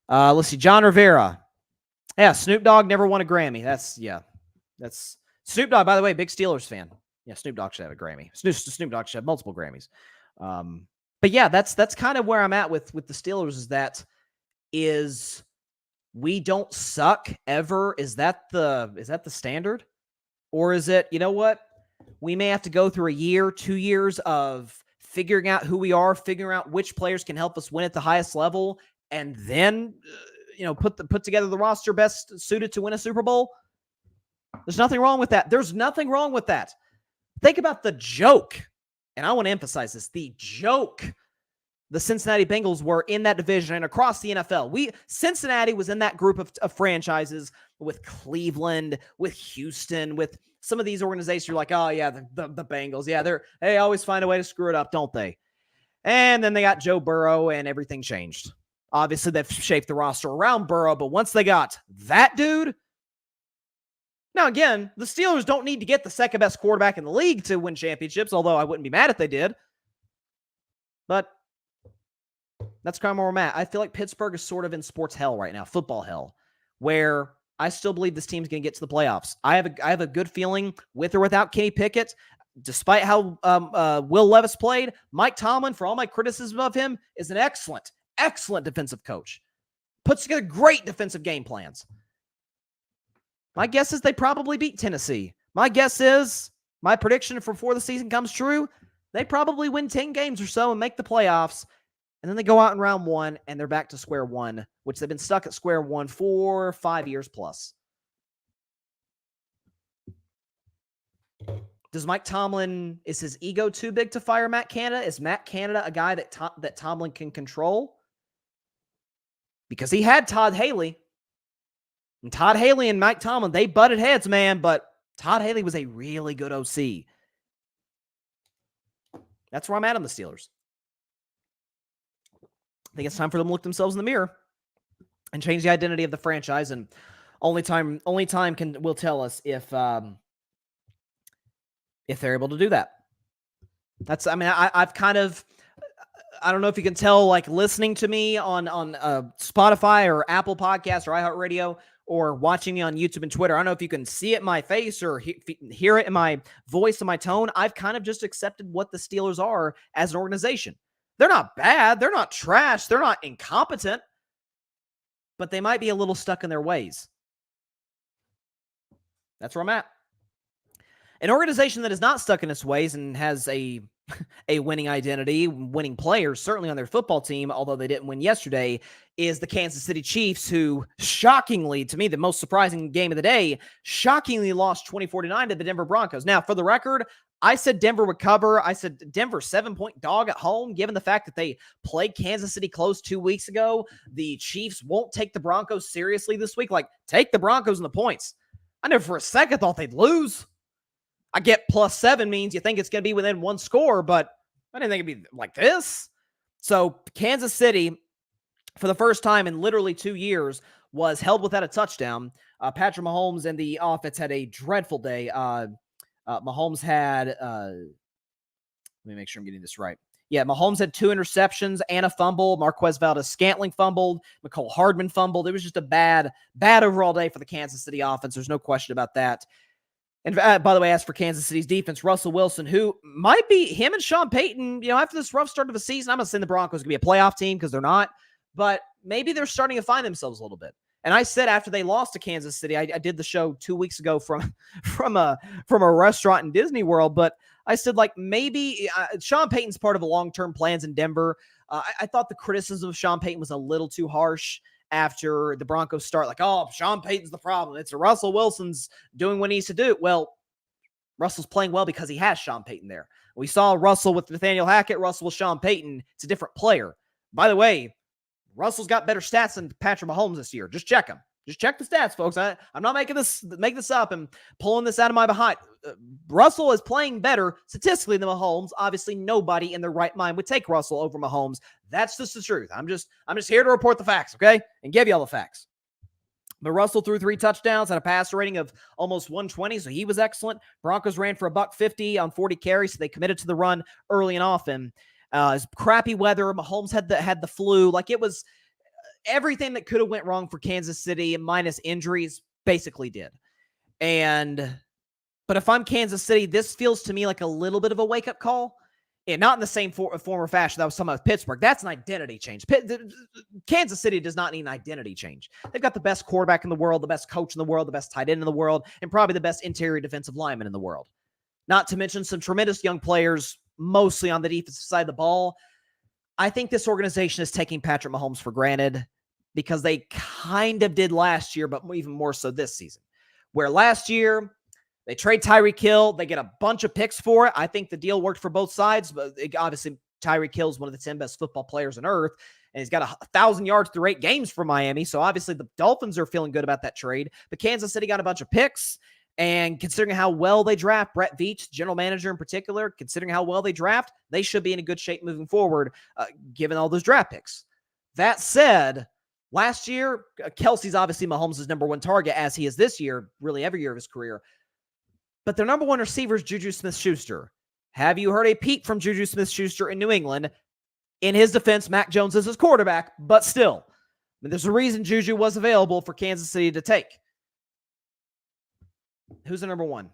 B: Let's see. John Rivera. Yeah, Snoop Dogg never won a Grammy. That's Snoop Dogg, by the way, big Steelers fan. Yeah, Snoop Dogg should have a Grammy. Snoop Dogg should have multiple Grammys. But yeah, that's kind of where I'm at with the Steelers, is we don't suck ever. Is that the standard? Or is it, you know what? We may have to go through a year, 2 years of figuring out who we are, figuring out which players can help us win at the highest level, and then put together the roster best suited to win a Super Bowl. There's nothing wrong with that. There's nothing wrong with that. Think about the joke, and I want to emphasize this, the joke the Cincinnati Bengals were in that division and across the NFL. Cincinnati was in that group of franchises with Cleveland, with Houston, with some of these organizations. You're like, oh yeah, the Bengals. Yeah, they always find a way to screw it up, don't they? And then they got Joe Burrow and everything changed. Obviously, they've shaped the roster around Burrow, but once they got that dude, now again, the Steelers don't need to get the second best quarterback in the league to win championships, although I wouldn't be mad if they did. But that's kind of where I'm at. I feel like Pittsburgh is sort of in sports hell right now, football hell, where I still believe this team's going to get to the playoffs. I have a good feeling with or without Kenny Pickett. Despite how Will Levis played, Mike Tomlin, for all my criticism of him, is an excellent defensive coach. Puts together great defensive game plans. My guess is they probably beat Tennessee. My guess is, my prediction for before the season comes true, they probably win 10 games or so and make the playoffs. And then they go out in round 1 and they're back to square one, which they've been stuck at square one for 5 years plus. Does Mike Tomlin, is his ego too big to fire Matt Canada? Is Matt Canada a guy that Tomlin can control? Because he had Todd Haley. And Todd Haley and Mike Tomlin, they butted heads, man, but Todd Haley was a really good OC. That's where I'm at on the Steelers. I think it's time for them to look themselves in the mirror and change the identity of the franchise. And only time will tell us if they're able to do that. I've kind of, I don't know if you can tell, like listening to me on Spotify or Apple Podcasts or iHeartRadio or watching me on YouTube and Twitter. I don't know if you can see it in my face or hear it in my voice and my tone. I've kind of just accepted what the Steelers are as an organization. They're not bad. They're not trash. They're not incompetent. But they might be a little stuck in their ways. That's where I'm at. An organization that is not stuck in its ways and has a a winning identity, winning players, certainly on their football team, although they didn't win yesterday, is the Kansas City Chiefs, who shockingly, to me, the most surprising game of the day, shockingly lost 24-9 to the Denver Broncos. Now, for the record, I said Denver would cover. I said Denver 7-point dog at home, given the fact that they played Kansas City close 2 weeks ago. The Chiefs won't take the Broncos seriously this week. Like, take the Broncos and the points. I never for a second thought they'd lose. I get +7 means you think it's going to be within one score, but I didn't think it'd be like this. So Kansas City, for the first time in literally 2 years, was held without a touchdown. Patrick Mahomes and the offense had a dreadful day. Mahomes had, let me make sure I'm getting this right. Yeah, Mahomes had 2 interceptions and a fumble. Marquez Valdes-Scantling fumbled. McCole Hardman fumbled. It was just a bad overall day for the Kansas City offense. There's no question about that. And by the way, as for Kansas City's defense, Russell Wilson, who might be him and Sean Payton, after this rough start of the season, I'm going to say the Broncos going to be a playoff team because they're not, but maybe they're starting to find themselves a little bit. And I said after they lost to Kansas City, I did the show 2 weeks ago from a restaurant in Disney World, but I said like maybe Sean Payton's part of the long-term plans in Denver. I thought the criticism of Sean Payton was a little too harsh after the Broncos start, like, oh, Sean Payton's the problem. It's Russell Wilson's doing what he needs to do. Well, Russell's playing well because he has Sean Payton there. We saw Russell with Nathaniel Hackett, Russell with Sean Payton. It's a different player. By the way, Russell's got better stats than Patrick Mahomes this year. Just check them. Just check the stats, folks. I'm not making this up and pulling this out of my behind. Russell is playing better statistically than Mahomes. Obviously, nobody in their right mind would take Russell over Mahomes. That's just the truth. I'm just here to report the facts, okay, and give you all the facts. But Russell threw 3 touchdowns and a passer rating of almost 120, so he was excellent. Broncos ran for $150 on 40 carries, so they committed to the run early and often. It's crappy weather. Mahomes had the flu. Like, it was everything that could have went wrong for Kansas City, minus injuries, basically did. But if I'm Kansas City, this feels to me like a little bit of a wake-up call. And not in the same form or fashion that was some of Pittsburgh. That's an identity change. Kansas City does not need an identity change. They've got the best quarterback in the world, the best coach in the world, the best tight end in the world, and probably the best interior defensive lineman in the world. Not to mention some tremendous young players, mostly on the defensive side of the ball. I think this organization is taking Patrick Mahomes for granted because they kind of did last year, but even more so this season. Where last year, they trade Tyreek Hill. They get a bunch of picks for it. I think the deal worked for both sides, but obviously Tyreek Hill is one of the 10 best football players on earth, and he's got 1,000 yards through 8 games for Miami, so obviously the Dolphins are feeling good about that trade. But Kansas City got a bunch of picks, and considering how well they draft, Brett Veach, general manager in particular, considering how well they draft, they should be in a good shape moving forward, given all those draft picks. That said, last year, Kelsey's obviously Mahomes' number 1 target, as he is this year, really every year of his career. But their number 1 receiver is Juju Smith-Schuster. Have you heard a peep from Juju Smith-Schuster in New England? In his defense, Mac Jones is his quarterback, but still. I mean, there's a reason Juju was available for Kansas City to take. Who's the number 1?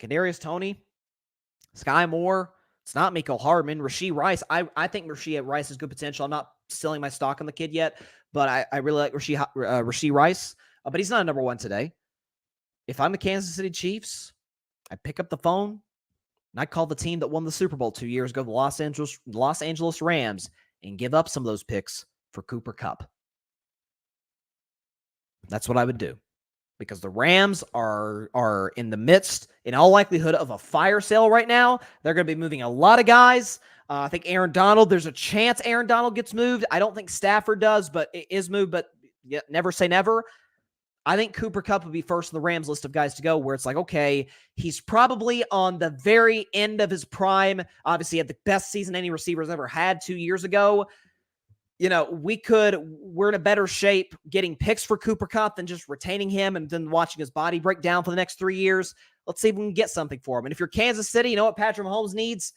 B: Kadarius Toney? Sky Moore? It's not Mecole Hardman. Rashee Rice. I think Rashee Rice has good potential. I'm not selling my stock on the kid yet, but I really like Rashee Rice. But he's not a number 1 today. If I'm the Kansas City Chiefs, I pick up the phone and I call the team that won the Super Bowl 2 years ago, the Los Angeles Rams, and give up some of those picks for Cooper Kupp. That's what I would do, because the Rams are in the midst, in all likelihood, of a fire sale right now. They're going to be moving a lot of guys. I think Aaron Donald, there's a chance Aaron Donald gets moved. I don't think Stafford does, but it is moved, but never say never. I think Cooper Kupp would be first on the Rams list of guys to go, where it's like, okay, he's probably on the very end of his prime. Obviously, he had the best season any receiver's ever had 2 years ago. We're in a better shape getting picks for Cooper Kupp than just retaining him and then watching his body break down for the next 3 years. Let's see if we can get something for him. And if you're Kansas City, you know what Patrick Mahomes needs?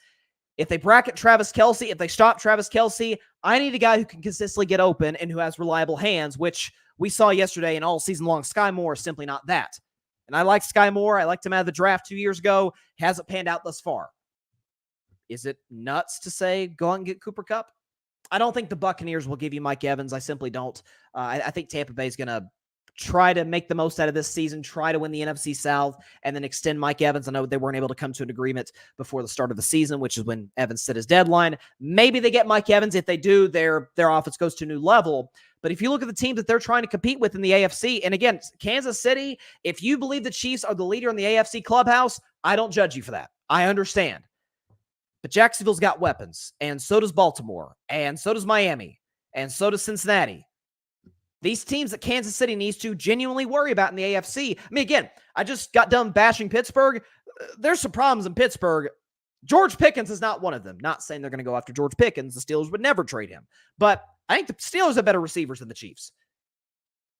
B: If they bracket Travis Kelce, if they stop Travis Kelce, I need a guy who can consistently get open and who has reliable hands, which we saw yesterday and all season long. Sky Moore is simply not that. And I like Sky Moore. I liked him out of the draft 2 years ago. Hasn't panned out thus far. Is it nuts to say go out and get Cooper Kupp? I don't think the Buccaneers will give you Mike Evans. I simply don't. I think Tampa Bay is going to try to make the most out of this season, try to win the NFC South, and then extend Mike Evans. I know they weren't able to come to an agreement before the start of the season, which is when Evans set his deadline. Maybe they get Mike Evans. If they do, their offense goes to a new level. But if you look at the teams that they're trying to compete with in the AFC, and again, Kansas City, if you believe the Chiefs are the leader in the AFC clubhouse, I don't judge you for that. I understand. But Jacksonville's got weapons, and so does Baltimore, and so does Miami, and so does Cincinnati. These teams that Kansas City needs to genuinely worry about in the AFC. I mean, again, I just got done bashing Pittsburgh. There's some problems in Pittsburgh. George Pickens is not one of them. Not saying they're going to go after George Pickens. The Steelers would never trade him. But I think the Steelers have better receivers than the Chiefs.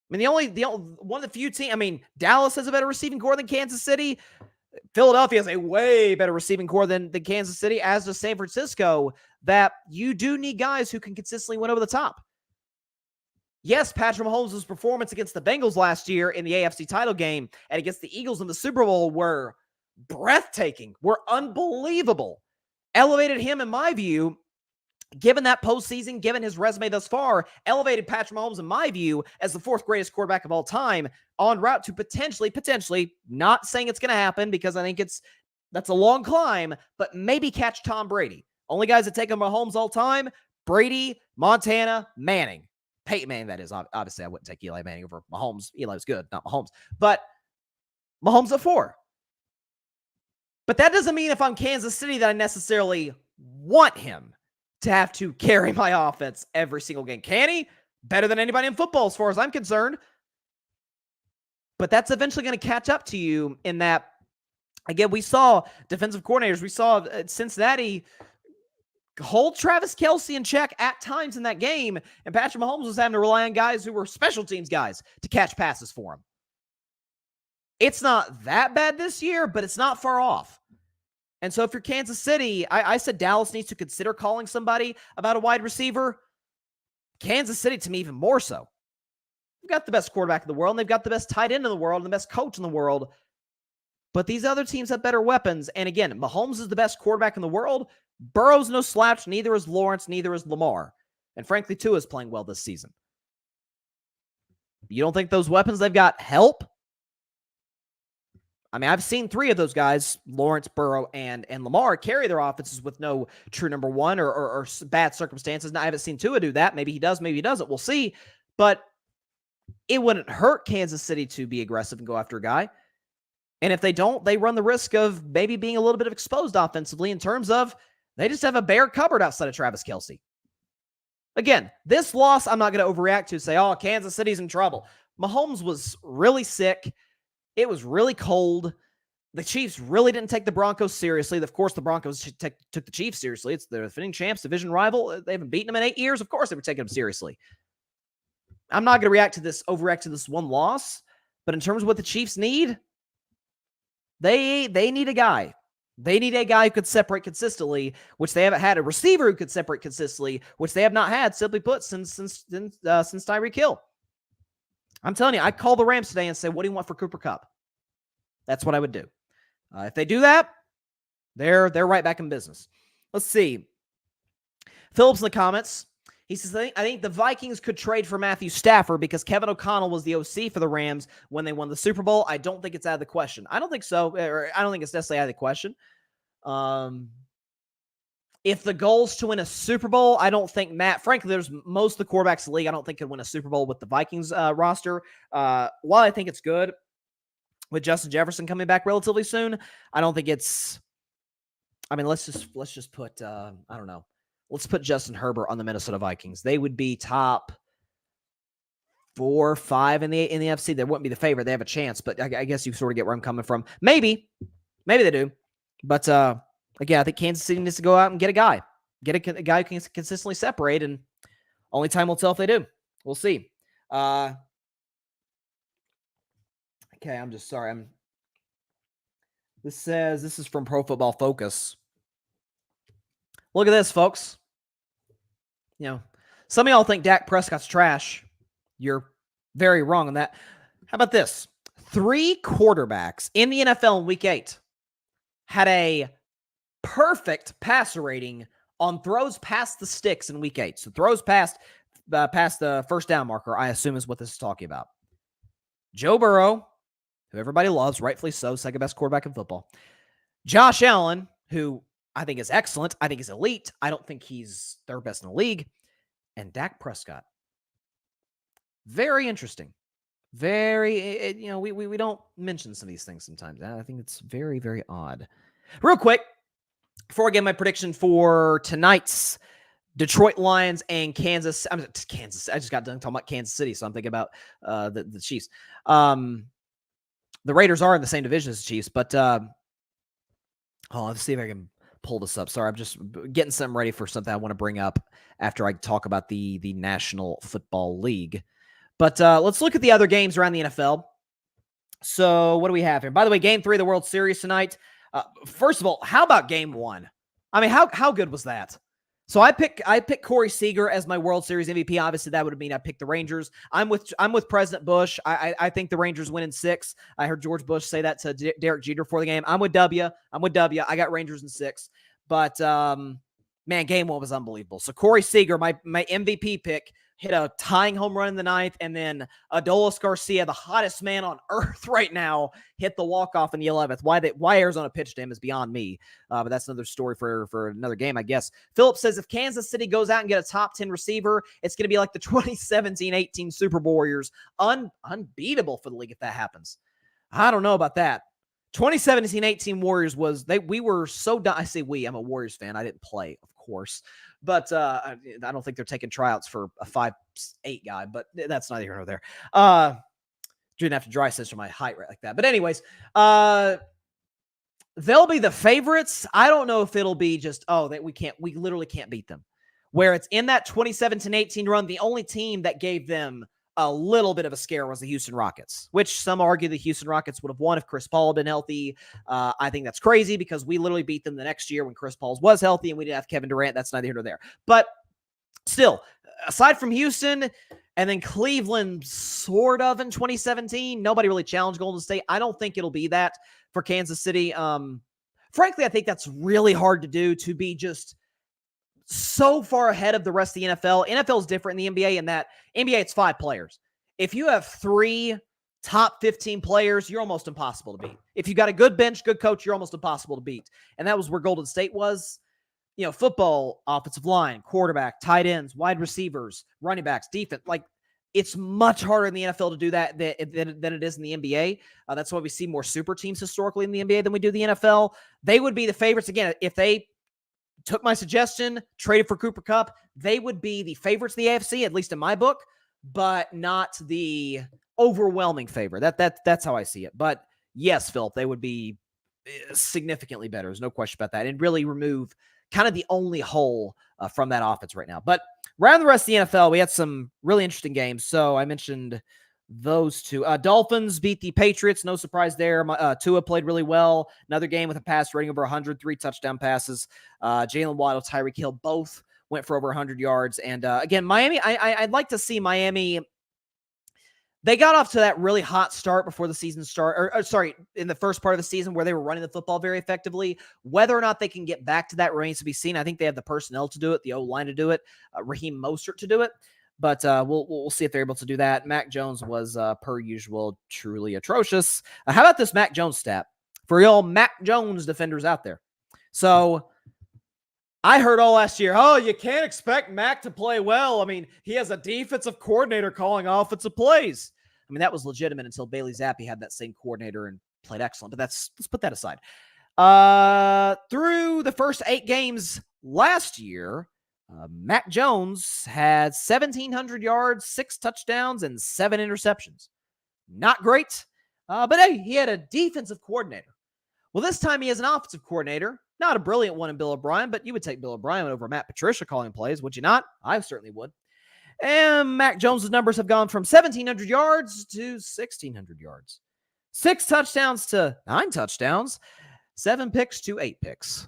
B: I mean, the only one of the few teams, I mean, Dallas has a better receiving core than Kansas City. Philadelphia has a way better receiving core than Kansas City, as does San Francisco, that you do need guys who can consistently win over the top. Yes, Patrick Mahomes' performance against the Bengals last year in the AFC title game and against the Eagles in the Super Bowl were breathtaking, were unbelievable. Elevated him, in my view, given that postseason, given his resume thus far, elevated Patrick Mahomes, in my view, as the fourth greatest quarterback of all time, en route to potentially, not saying it's going to happen because I think that's a long climb, but maybe catch Tom Brady. Only guys that take him Mahomes all time, Brady, Montana, Manning. Peyton Manning, that is. Obviously, I wouldn't take Eli Manning over Mahomes. Eli was good, not Mahomes. But Mahomes at 4. But that doesn't mean if I'm Kansas City that I necessarily want him to have to carry my offense every single game. Can he? Better than anybody in football as far as I'm concerned. But that's eventually going to catch up to you in that, again, we saw defensive coordinators. We saw Cincinnati hold Travis Kelce in check at times in that game, and Patrick Mahomes was having to rely on guys who were special teams guys to catch passes for him. It's not that bad this year, but it's not far off. And so if you're Kansas City, I said Dallas needs to consider calling somebody about a wide receiver. Kansas City, to me, even more so. They've got the best quarterback in the world, and they've got the best tight end in the world, and the best coach in the world. But these other teams have better weapons. And again, Mahomes is the best quarterback in the world. Burrow's no slouch. Neither is Lawrence. Neither is Lamar. And frankly, Tua is playing well this season. You don't think those weapons they've got help? I mean, I've seen 3 of those guys, Lawrence, Burrow, and Lamar, carry their offenses with no true number one or bad circumstances. Now, I haven't seen Tua do that. Maybe he does, maybe he doesn't. We'll see. But it wouldn't hurt Kansas City to be aggressive and go after a guy. And if they don't, they run the risk of maybe being a little bit of exposed offensively in terms of they just have a bare cupboard outside of Travis Kelce. Again, this loss, I'm not going to overreact to say, oh, Kansas City's in trouble. Mahomes was really sick. It was really cold. The Chiefs really didn't take the Broncos seriously. Of course, the Broncos took the Chiefs seriously. It's their defending champs, division rival. They haven't beaten them in 8 years. Of course, they were taking them seriously. I'm not going to overreact to this one loss. But in terms of what the Chiefs need, they need a guy. They need a guy who could separate consistently, which they haven't had. A receiver who could separate consistently, which they have not had, simply put, since Tyreek Hill. I'm telling you, I'd call the Rams today and say, what do you want for Cooper Kupp? That's what I would do. If they do that, they're right back in business. Let's see. Phillips in the comments. He says, I think the Vikings could trade for Matthew Stafford because Kevin O'Connell was the OC for the Rams when they won the Super Bowl. I don't think it's out of the question. I don't think so. Or I don't think it's necessarily out of the question. If the goal's to win a Super Bowl, I don't think frankly, there's most of the quarterbacks in the league I don't think could win a Super Bowl with the Vikings roster. While I think it's good with Justin Jefferson coming back relatively soon, I don't think it's, I mean, let's just put, I don't know. Let's put Justin Herbert on the Minnesota Vikings. They would be top 4 or 5 in the NFC. They wouldn't be the favorite. They have a chance, but I guess you sort of get where I'm coming from. Maybe they do. But again, I think Kansas City needs to go out and get a guy. Get a guy who can consistently separate, and only time will tell if they do. We'll see. Okay, I'm just sorry. This is from Pro Football Focus. Look at this, folks. You know, some of y'all think Dak Prescott's trash. You're very wrong on that. How about this? 3 quarterbacks in the NFL in Week 8 had a perfect passer rating on throws past the sticks in Week 8. So throws past the first down marker, I assume is what this is talking about. Joe Burrow, who everybody loves, rightfully so, second best quarterback in football. Josh Allen, who I think is excellent. I think he's elite. I don't think he's third best in the league. And Dak Prescott. Very interesting. We don't mention some of these things sometimes. I think it's very, very odd. Real quick, before I get my prediction for tonight's Detroit Lions and Kansas. I just got done talking about Kansas City, so I'm thinking about the Chiefs. The Raiders are in the same division as the Chiefs, but let's see if I can pull this up. Sorry, I'm just getting something ready for something I want to bring up after I talk about the National Football League. But let's look at the other games around the NFL. So what do we have here? By the way, Game 3 of the World Series tonight. First of all, how about Game 1? I mean, how good was that? So I pick Corey Seager as my World Series MVP. Obviously, that would mean I picked the Rangers. I'm with President Bush. I think the Rangers win in 6. I heard George Bush say that to Derek Jeter before the game. I'm with W. I got Rangers in 6. But man, Game 1 was unbelievable. So Corey Seager, my MVP pick, hit a tying home run in the 9th, and then Adolis Garcia, the hottest man on earth right now, hit the walk-off in the 11th. Why Arizona pitched him is beyond me, but that's another story for another game, I guess. Philip says if Kansas City goes out and get a top 10 receiver, it's going to be like the 2017-18 Super Bowl Warriors. Unbeatable for the league if that happens. I don't know about that. 2017-18 Warriors we were so done. I say we, I'm a Warriors fan. I didn't play, of course. But I don't think they're taking tryouts for a 5'8" guy, but that's neither here nor there. Didn't have to dry censor my height right like that. But anyways, they'll be the favorites. I don't know if it'll be just, we literally can't beat them. Where it's in that 2017-18 run, the only team that gave them a little bit of a scare was the Houston Rockets, which some argue the Houston Rockets would have won if Chris Paul had been healthy. I think that's crazy because we literally beat them the next year when Chris Paul was healthy and we didn't have Kevin Durant. That's neither here nor there. But still, aside from Houston and then Cleveland sort of in 2017, nobody really challenged Golden State. I don't think it'll be that for Kansas City. Frankly, I think that's really hard to do, to be just so far ahead of the rest of the NFL. NFL is different in the NBA in that NBA, it's 5 players. If you have 3 top 15 players, you're almost impossible to beat. If you got a good bench, good coach, you're almost impossible to beat. And that was where Golden State was. Football, offensive line, quarterback, tight ends, wide receivers, running backs, defense. Like, it's much harder in the NFL to do that than it is in the NBA. That's why we see more super teams historically in the NBA than we do the NFL. They would be the favorites. Again, if they took my suggestion, traded for Cooper Kupp, they would be the favorites of the AFC, at least in my book, but not the overwhelming favorite. That's how I see it. But yes, Phil, they would be significantly better. There's no question about that. And really remove kind of the only hole from that offense right now. But around the rest of the NFL, we had some really interesting games. So I mentioned those two. Dolphins beat the Patriots. No surprise there. Tua played really well. Another game with a pass rating over 100, 3 touchdown passes. Jalen Waddle, Tyreek Hill both went for over 100 yards. And again, Miami, I'd like to see Miami. They got off to that really hot start before the season started, in the first part of the season where they were running the football very effectively. Whether or not they can get back to that remains to be seen. I think they have the personnel to do it, the O-line to do it, Raheem Mostert to do it. But we'll see if they're able to do that. Mac Jones was, per usual, truly atrocious. How about this Mac Jones stat for y'all Mac Jones defenders out there? So I heard all last year, you can't expect Mac to play well. I mean, he has a defensive coordinator calling offensive plays. I mean, that was legitimate until Bailey Zappi had that same coordinator and played excellent. But let's put that aside. Through the first 8 games last year, Mac Jones had 1,700 yards, 6 touchdowns, and 7 interceptions. Not great, but hey, he had a defensive coordinator. Well, this time he has an offensive coordinator. Not a brilliant one in Bill O'Brien, but you would take Bill O'Brien over Matt Patricia calling plays, would you not? I certainly would. And Mac Jones' numbers have gone from 1,700 yards to 1,600 yards. 6 touchdowns to 9 touchdowns. 7 picks to 8 picks.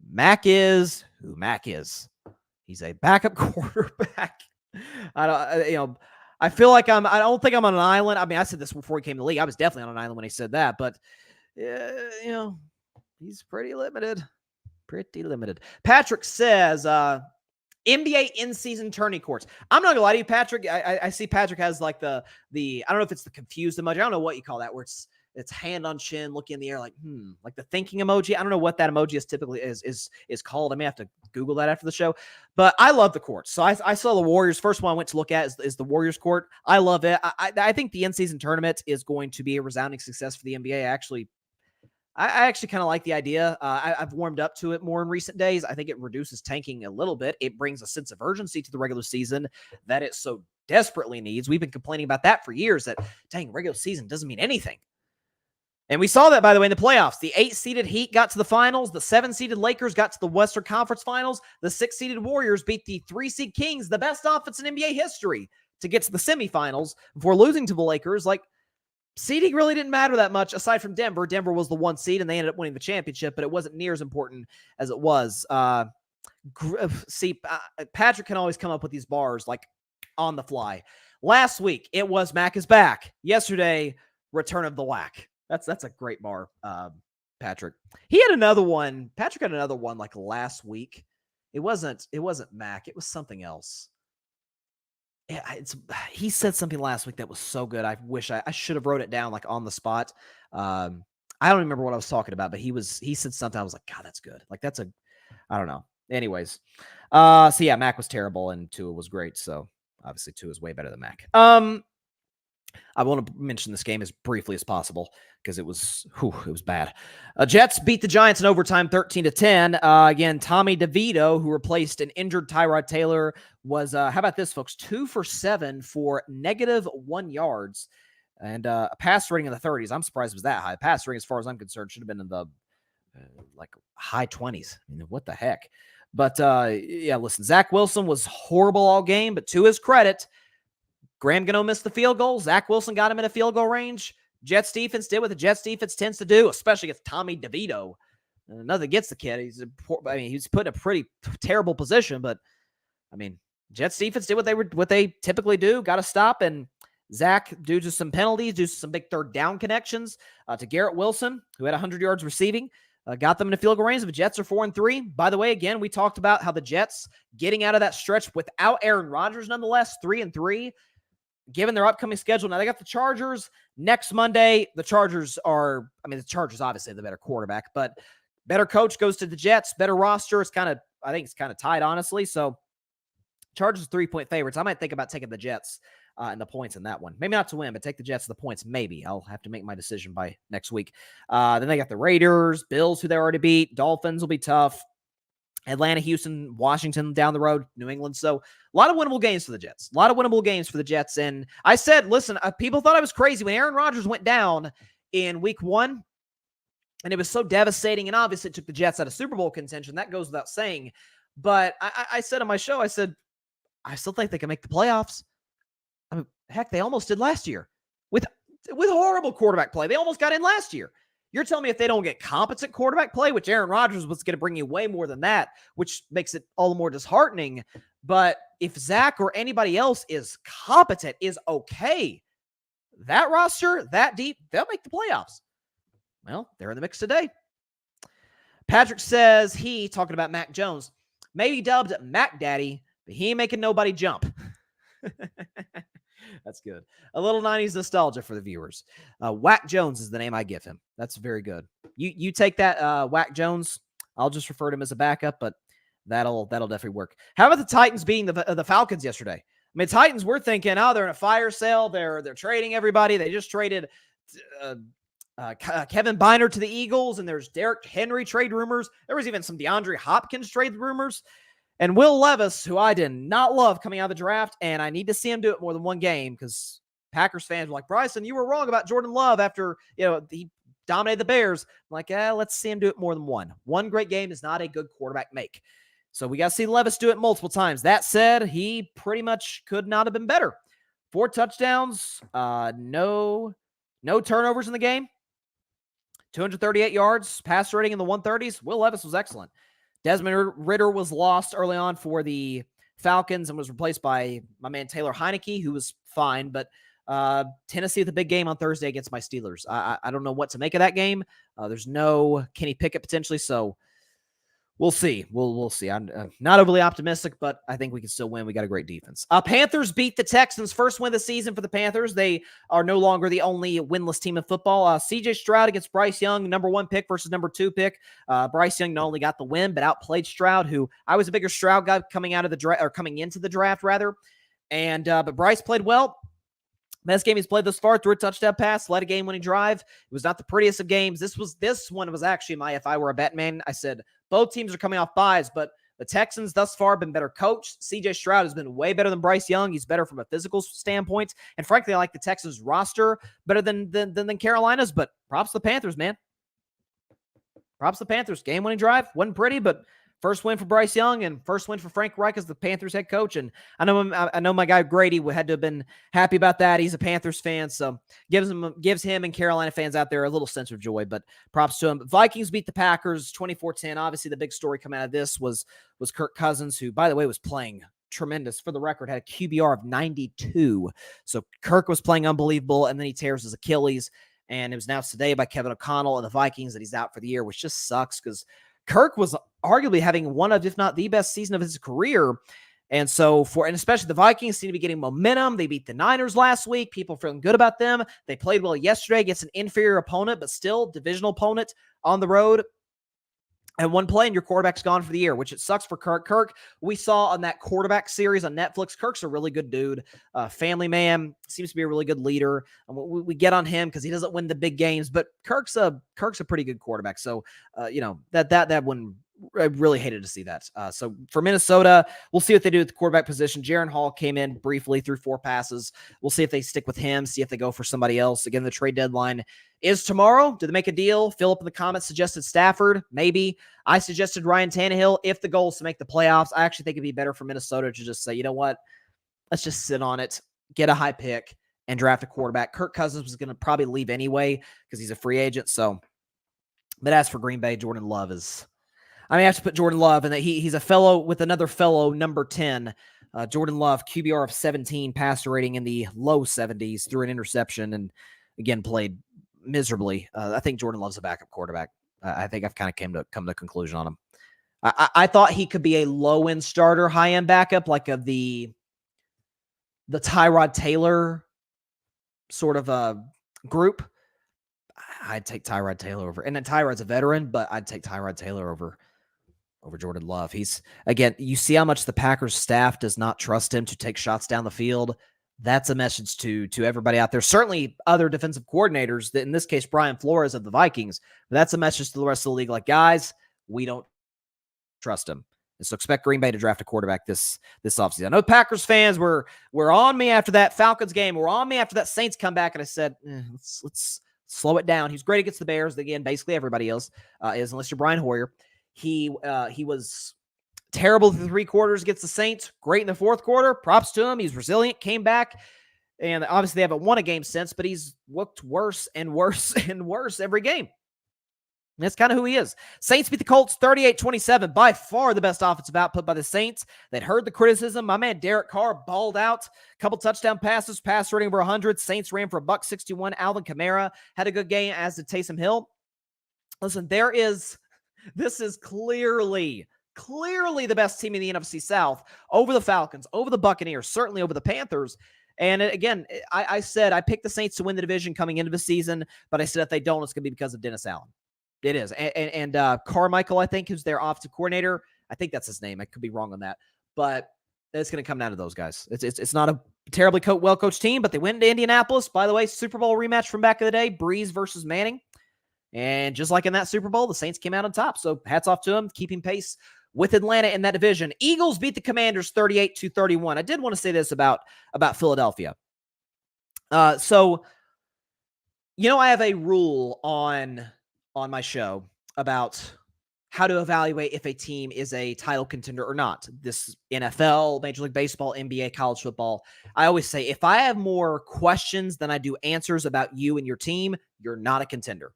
B: Mac is who Mac is. He's a backup quarterback. I feel like I don't think I'm on an island. I mean, I said this before he came to the league. I was definitely on an island when he said that, but he's pretty limited. Patrick says, NBA in-season tourney courts. I'm not gonna lie to you, Patrick. I see Patrick has like the I don't know if it's the confused emoji. I don't know what you call that, where it's hand on chin, looking in the air, like like the thinking emoji. I don't know what that emoji is typically is called. I may have to Google that after the show. But I love the courts. So I saw the Warriors. First one I went to look at is the Warriors court. I love it. I think the in-season tournament is going to be a resounding success for the NBA. I actually kind of like the idea. I've warmed up to it more in recent days. I think it reduces tanking a little bit. It brings a sense of urgency to the regular season that it so desperately needs. We've been complaining about that for years, that, dang, regular season doesn't mean anything. And we saw that, by the way, in the playoffs. The 8-seeded Heat got to the finals. The 7-seeded Lakers got to the Western Conference Finals. The 6-seeded Warriors beat the 3-seed Kings, the best offense in NBA history, to get to the semifinals before losing to the Lakers. Like, seeding really didn't matter that much, aside from Denver. Denver was the 1 seed, and they ended up winning the championship, but it wasn't near as important as it was. Patrick can always come up with these bars, like, on the fly. Last week, it was Mac is back. Yesterday, return of the whack. That's a great bar, Patrick. He had another one. Patrick had another one, like, last week. It wasn't Mac. It was something else. Yeah, he said something last week that was so good. I wish I should have wrote it down, like, on the spot. I don't remember what I was talking about, but he said something. I was like, God, that's good. Like, I don't know. Anyways, so yeah, Mac was terrible and Tua was great. So obviously Tua is way better than Mac. I want to mention this game as briefly as possible because it was bad. Jets beat the Giants in overtime 13-10. Again, Tommy DeVito, who replaced an injured Tyrod Taylor, was, how about this, folks? 2 for 7 for -1 yards and a pass rating in the 30s. I'm surprised it was that high. Pass rating, as far as I'm concerned, should have been in the like high 20s. I mean, what the heck? But yeah, listen, Zach Wilson was horrible all game, but to his credit, Graham Gano missed the field goal. Zach Wilson got him in a field goal range. Jets defense did what the Jets defense tends to do, especially against Tommy DeVito. Nothing against the kid. He's put in a pretty terrible position, but I mean, Jets defense did what they typically do. Got to stop. And Zach, due to some penalties, due to some big third down connections, to Garrett Wilson, who had 100 yards receiving, got them in a field goal range. The Jets are 4-3. By the way, again, we talked about how the Jets getting out of that stretch without Aaron Rodgers, nonetheless, 3-3. Given their upcoming schedule, now they got the Chargers next Monday. The Chargers obviously have the better quarterback, but better coach goes to the Jets, better roster. I think it's kind of tight, honestly. So Chargers 3-point favorites. I might think about taking the Jets and the points in that one. Maybe not to win, but take the Jets and the points. Maybe. I'll have to make my decision by next week. Then they got the Raiders, Bills, who they already beat. Dolphins will be tough. Atlanta, Houston, Washington down the road, New England. So a lot of winnable games for the Jets. And I said, listen, people thought I was crazy when Aaron Rodgers went down in week 1. And it was so devastating. And obviously it took the Jets out of Super Bowl contention. That goes without saying. But I said on my show, I said, I still think they can make the playoffs. I mean, heck, they almost did last year with horrible quarterback play. They almost got in last year. You're telling me if they don't get competent quarterback play, which Aaron Rodgers was going to bring you way more than that, which makes it all the more disheartening. But if Zach or anybody else is competent, is okay, that roster, that deep, they'll make the playoffs. Well, they're in the mix today. Patrick says talking about Mac Jones, maybe dubbed Mac Daddy, but he ain't making nobody jump. That's good. A little 90s nostalgia for the viewers. Whack Jones is the name I give him. That's very good. You take that, Whack Jones. I'll just refer to him as a backup, but that'll definitely work. How about the Titans beating the Falcons yesterday? I mean, Titans, we're thinking, they're in a fire sale. They're trading everybody. They just traded Kevin Byner to the Eagles, and there's Derrick Henry trade rumors. There was even some DeAndre Hopkins trade rumors. And Will Levis, who I did not love coming out of the draft, and I need to see him do it more than one game because Packers fans were like, Bryson, you were wrong about Jordan Love after he dominated the Bears. I'm like, let's see him do it more than one. One great game is not a good quarterback make. So we got to see Levis do it multiple times. That said, he pretty much could not have been better. 4 touchdowns, no turnovers in the game, 238 yards, pass rating in the 130s. Will Levis was excellent. Desmond Ridder was lost early on for the Falcons and was replaced by my man Taylor Heineke, who was fine. But Tennessee with a big game on Thursday against my Steelers. I don't know what to make of that game. There's no Kenny Pickett potentially, so We'll see. We'll see. I'm not overly optimistic, but I think we can still win. We got a great defense. Panthers beat the Texans. First win of the season for the Panthers. They are no longer the only winless team in football. C.J. Stroud against Bryce Young, number 1 pick versus number 2 pick. Bryce Young not only got the win, but outplayed Stroud, who I was a bigger Stroud guy coming into the draft rather. And but Bryce played well. Best game he's played thus far, threw a touchdown pass, led a game-winning drive. It was not the prettiest of games. This one was actually if I were a bet man, I said both teams are coming off byes, but the Texans thus far have been better coached. C.J. Stroud has been way better than Bryce Young. He's better from a physical standpoint. And frankly, I like the Texans roster better than Carolina's, but props to the Panthers, man. Props to the Panthers. Game-winning drive. Wasn't pretty, but first win for Bryce Young and first win for Frank Reich as the Panthers head coach. And I know my guy Grady had to have been happy about that. He's a Panthers fan, so gives him and Carolina fans out there a little sense of joy, but props to him. Vikings beat the Packers 24-10. Obviously, the big story coming out of this was Kirk Cousins, who, by the way, was playing tremendous. For the record, had a QBR of 92. So Kirk was playing unbelievable, and then he tears his Achilles. And it was announced today by Kevin O'Connell and the Vikings that he's out for the year, which just sucks because Kirk was arguably having one of, if not the best season of his career. And so and especially the Vikings seem to be getting momentum. They beat the Niners last week. People feeling good about them. They played well yesterday against an inferior opponent, but still divisional opponent on the road. And one play and your quarterback's gone for the year, which it sucks for Kirk. Kirk, we saw on that quarterback series on Netflix, Kirk's a really good dude, family man, seems to be a really good leader. And we get on him because he doesn't win the big games, but Kirk's a pretty good quarterback. So, that one, I really hated to see that. So for Minnesota, we'll see what they do at the quarterback position. Jaron Hall came in briefly through 4 passes. We'll see if they stick with him, see if they go for somebody else. Again, the trade deadline is tomorrow. Did they make a deal? Philip in the comments suggested Stafford. Maybe. I suggested Ryan Tannehill. If the goal is to make the playoffs, I actually think it'd be better for Minnesota to just say, you know what? Let's just sit on it, get a high pick, and draft a quarterback. Kirk Cousins was going to probably leave anyway because he's a free agent. So, but as for Green Bay, Jordan Love is... I have to put Jordan Love, and he's a fellow with another fellow, number 10. Jordan Love, QBR of 17, passer rating in the low 70s, threw an interception, and again played miserably. I think Jordan Love's a backup quarterback. I think I've kind of come to a conclusion on him. I thought he could be a low-end starter, high-end backup, like of the Tyrod Taylor sort of a group. I'd take Tyrod Taylor over. And then Tyrod's a veteran, but I'd take Tyrod Taylor over Jordan Love. He's, again, you see how much the Packers staff does not trust him to take shots down the field. That's a message to everybody out there. Certainly other defensive coordinators, in this case, Brian Flores of the Vikings. But that's a message to the rest of the league. Like, guys, we don't trust him. And so expect Green Bay to draft a quarterback this offseason. I know Packers fans were on me after that Falcons game. Were on me after that Saints comeback. And I said, let's slow it down. He's great against the Bears. Again, basically everybody else is, unless you're Brian Hoyer. He was terrible through 3 quarters against the Saints. Great in the 4th quarter. Props to him. He's resilient. Came back. And obviously they haven't won a game since, but he's looked worse and worse and worse every game. And that's kind of who he is. Saints beat the Colts 38-27. By far the best offensive output by the Saints. They'd heard the criticism. My man Derek Carr balled out. Couple touchdown passes, pass rating over 100. Saints ran for $161. Alvin Kamara had a good game, as did Taysom Hill. Listen, this is clearly the best team in the NFC South over the Falcons, over the Buccaneers, certainly over the Panthers. And again, I said I picked the Saints to win the division coming into the season, but I said if they don't, it's going to be because of Dennis Allen. It is. And Carmichael, I think, who's their offensive coordinator. I think that's his name. I could be wrong on that. But it's going to come down to those guys. It's not a terribly well-coached team, but they went into Indianapolis. By the way, Super Bowl rematch from back in the day, Breeze versus Manning. And just like in that Super Bowl, the Saints came out on top. So hats off to them, keeping pace with Atlanta in that division. Eagles beat the Commanders 38-31. I did want to say this about Philadelphia. So, I have a rule on my show about how to evaluate if a team is a title contender or not. This NFL, Major League Baseball, NBA, college football. I always say, if I have more questions than I do answers about you and your team, you're not a contender.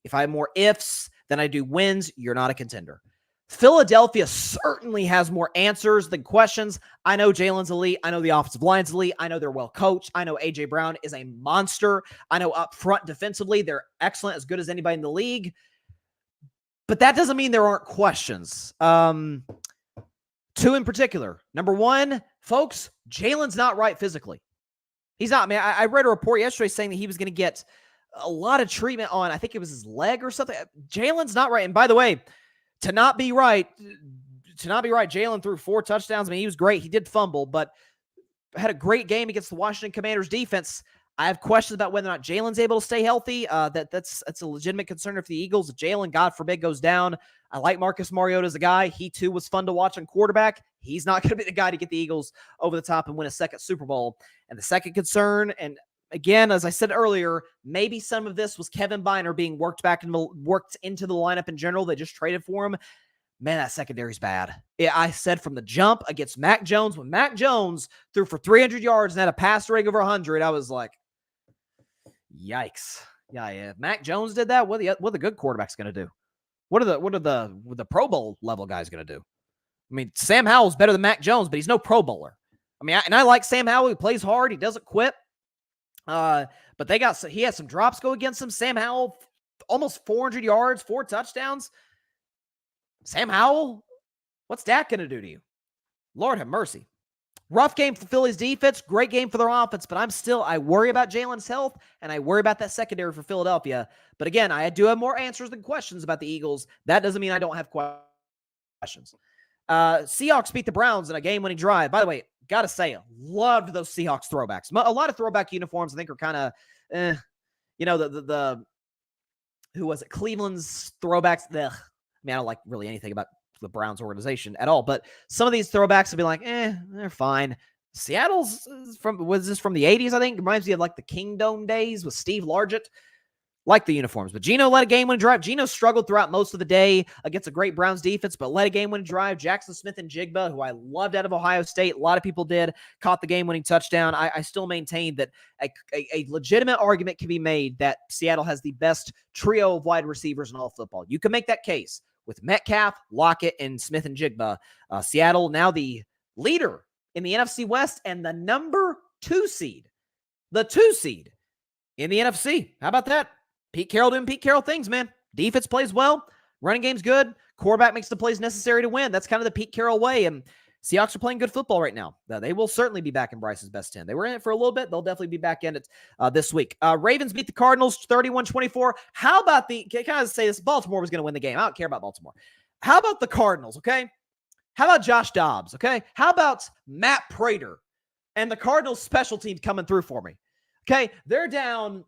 B: If I have more ifs than I do wins, you're not a contender. Philadelphia certainly has more answers than questions. I know Jalen's elite. I know the offensive line's elite. I know they're well coached. I know A.J. Brown is a monster. I know up front defensively, they're excellent, as good as anybody in the league. But that doesn't mean there aren't questions. Two in particular. Number one, folks, Jalen's not right physically. He's not, man. I read a report yesterday saying that he was going to get a lot of treatment on, I think it was his leg or something. Jalen's not right. And by the way, to not be right, Jalen threw 4 touchdowns. I mean, he was great. He did fumble, but had a great game against the Washington Commanders defense. I have questions about whether or not Jalen's able to stay healthy. That's a legitimate concern for the Eagles. If Jalen, God forbid, goes down. I like Marcus Mariota as a guy. He, too, was fun to watch on quarterback. He's not going to be the guy to get the Eagles over the top and win a second Super Bowl. And the second concern, and again, as I said earlier, maybe some of this was Kevin Biner being worked into the lineup in general. They just traded for him. Man, that secondary's bad. I said from the jump against Mac Jones, when Mac Jones threw for 300 yards and had a pass rating over 100, I was like, yikes. Yeah. If Mac Jones did that, what are the good quarterbacks going to do? What are the Pro Bowl level guys going to do? I mean, Sam Howell's better than Mac Jones, but he's no Pro Bowler. I mean, I like Sam Howell. He plays hard. He doesn't quit. But he had some drops go against him. Sam Howell, almost 400 yards, 4 touchdowns. Sam Howell, what's that going to do to you? Lord have mercy. Rough game for Philly's defense, great game for their offense, but I worry about Jalen's health, and I worry about that secondary for Philadelphia. But again, I do have more answers than questions about the Eagles. That doesn't mean I don't have questions. Seahawks beat the Browns in a game-winning drive. By the way, gotta say, loved those Seahawks throwbacks. A lot of throwback uniforms, I think, are kind of, who was it? Cleveland's throwbacks. I mean, I don't like really anything about the Browns organization at all, but some of these throwbacks will be like, they're fine. Seattle's was this from the 80s, I think? It reminds me of like the Kingdome days with Steve Largent. Like the uniforms. But Geno led a game-winning drive. Geno struggled throughout most of the day against a great Browns defense, but led a game-winning drive. Jackson Smith and Jigba, who I loved out of Ohio State, a lot of people did, caught the game-winning touchdown. I still maintain that a legitimate argument can be made that Seattle has the best trio of wide receivers in all football. You can make that case with Metcalf, Lockett, and Smith and Jigba. Seattle now the leader in the NFC West and the number 2 seed. The 2 seed in the NFC. How about that? Pete Carroll doing Pete Carroll things, man. Defense plays well. Running game's good. Quarterback makes the plays necessary to win. That's kind of the Pete Carroll way. And Seahawks are playing good football right now. They will certainly be back in Bryce's best 10. They were in it for a little bit. They'll definitely be back in it this week. Ravens beat the Cardinals 31-24. How about can I say this? Baltimore was going to win the game. I don't care about Baltimore. How about the Cardinals, okay? How about Josh Dobbs, okay? How about Matt Prater and the Cardinals special teams coming through for me? Okay, they're down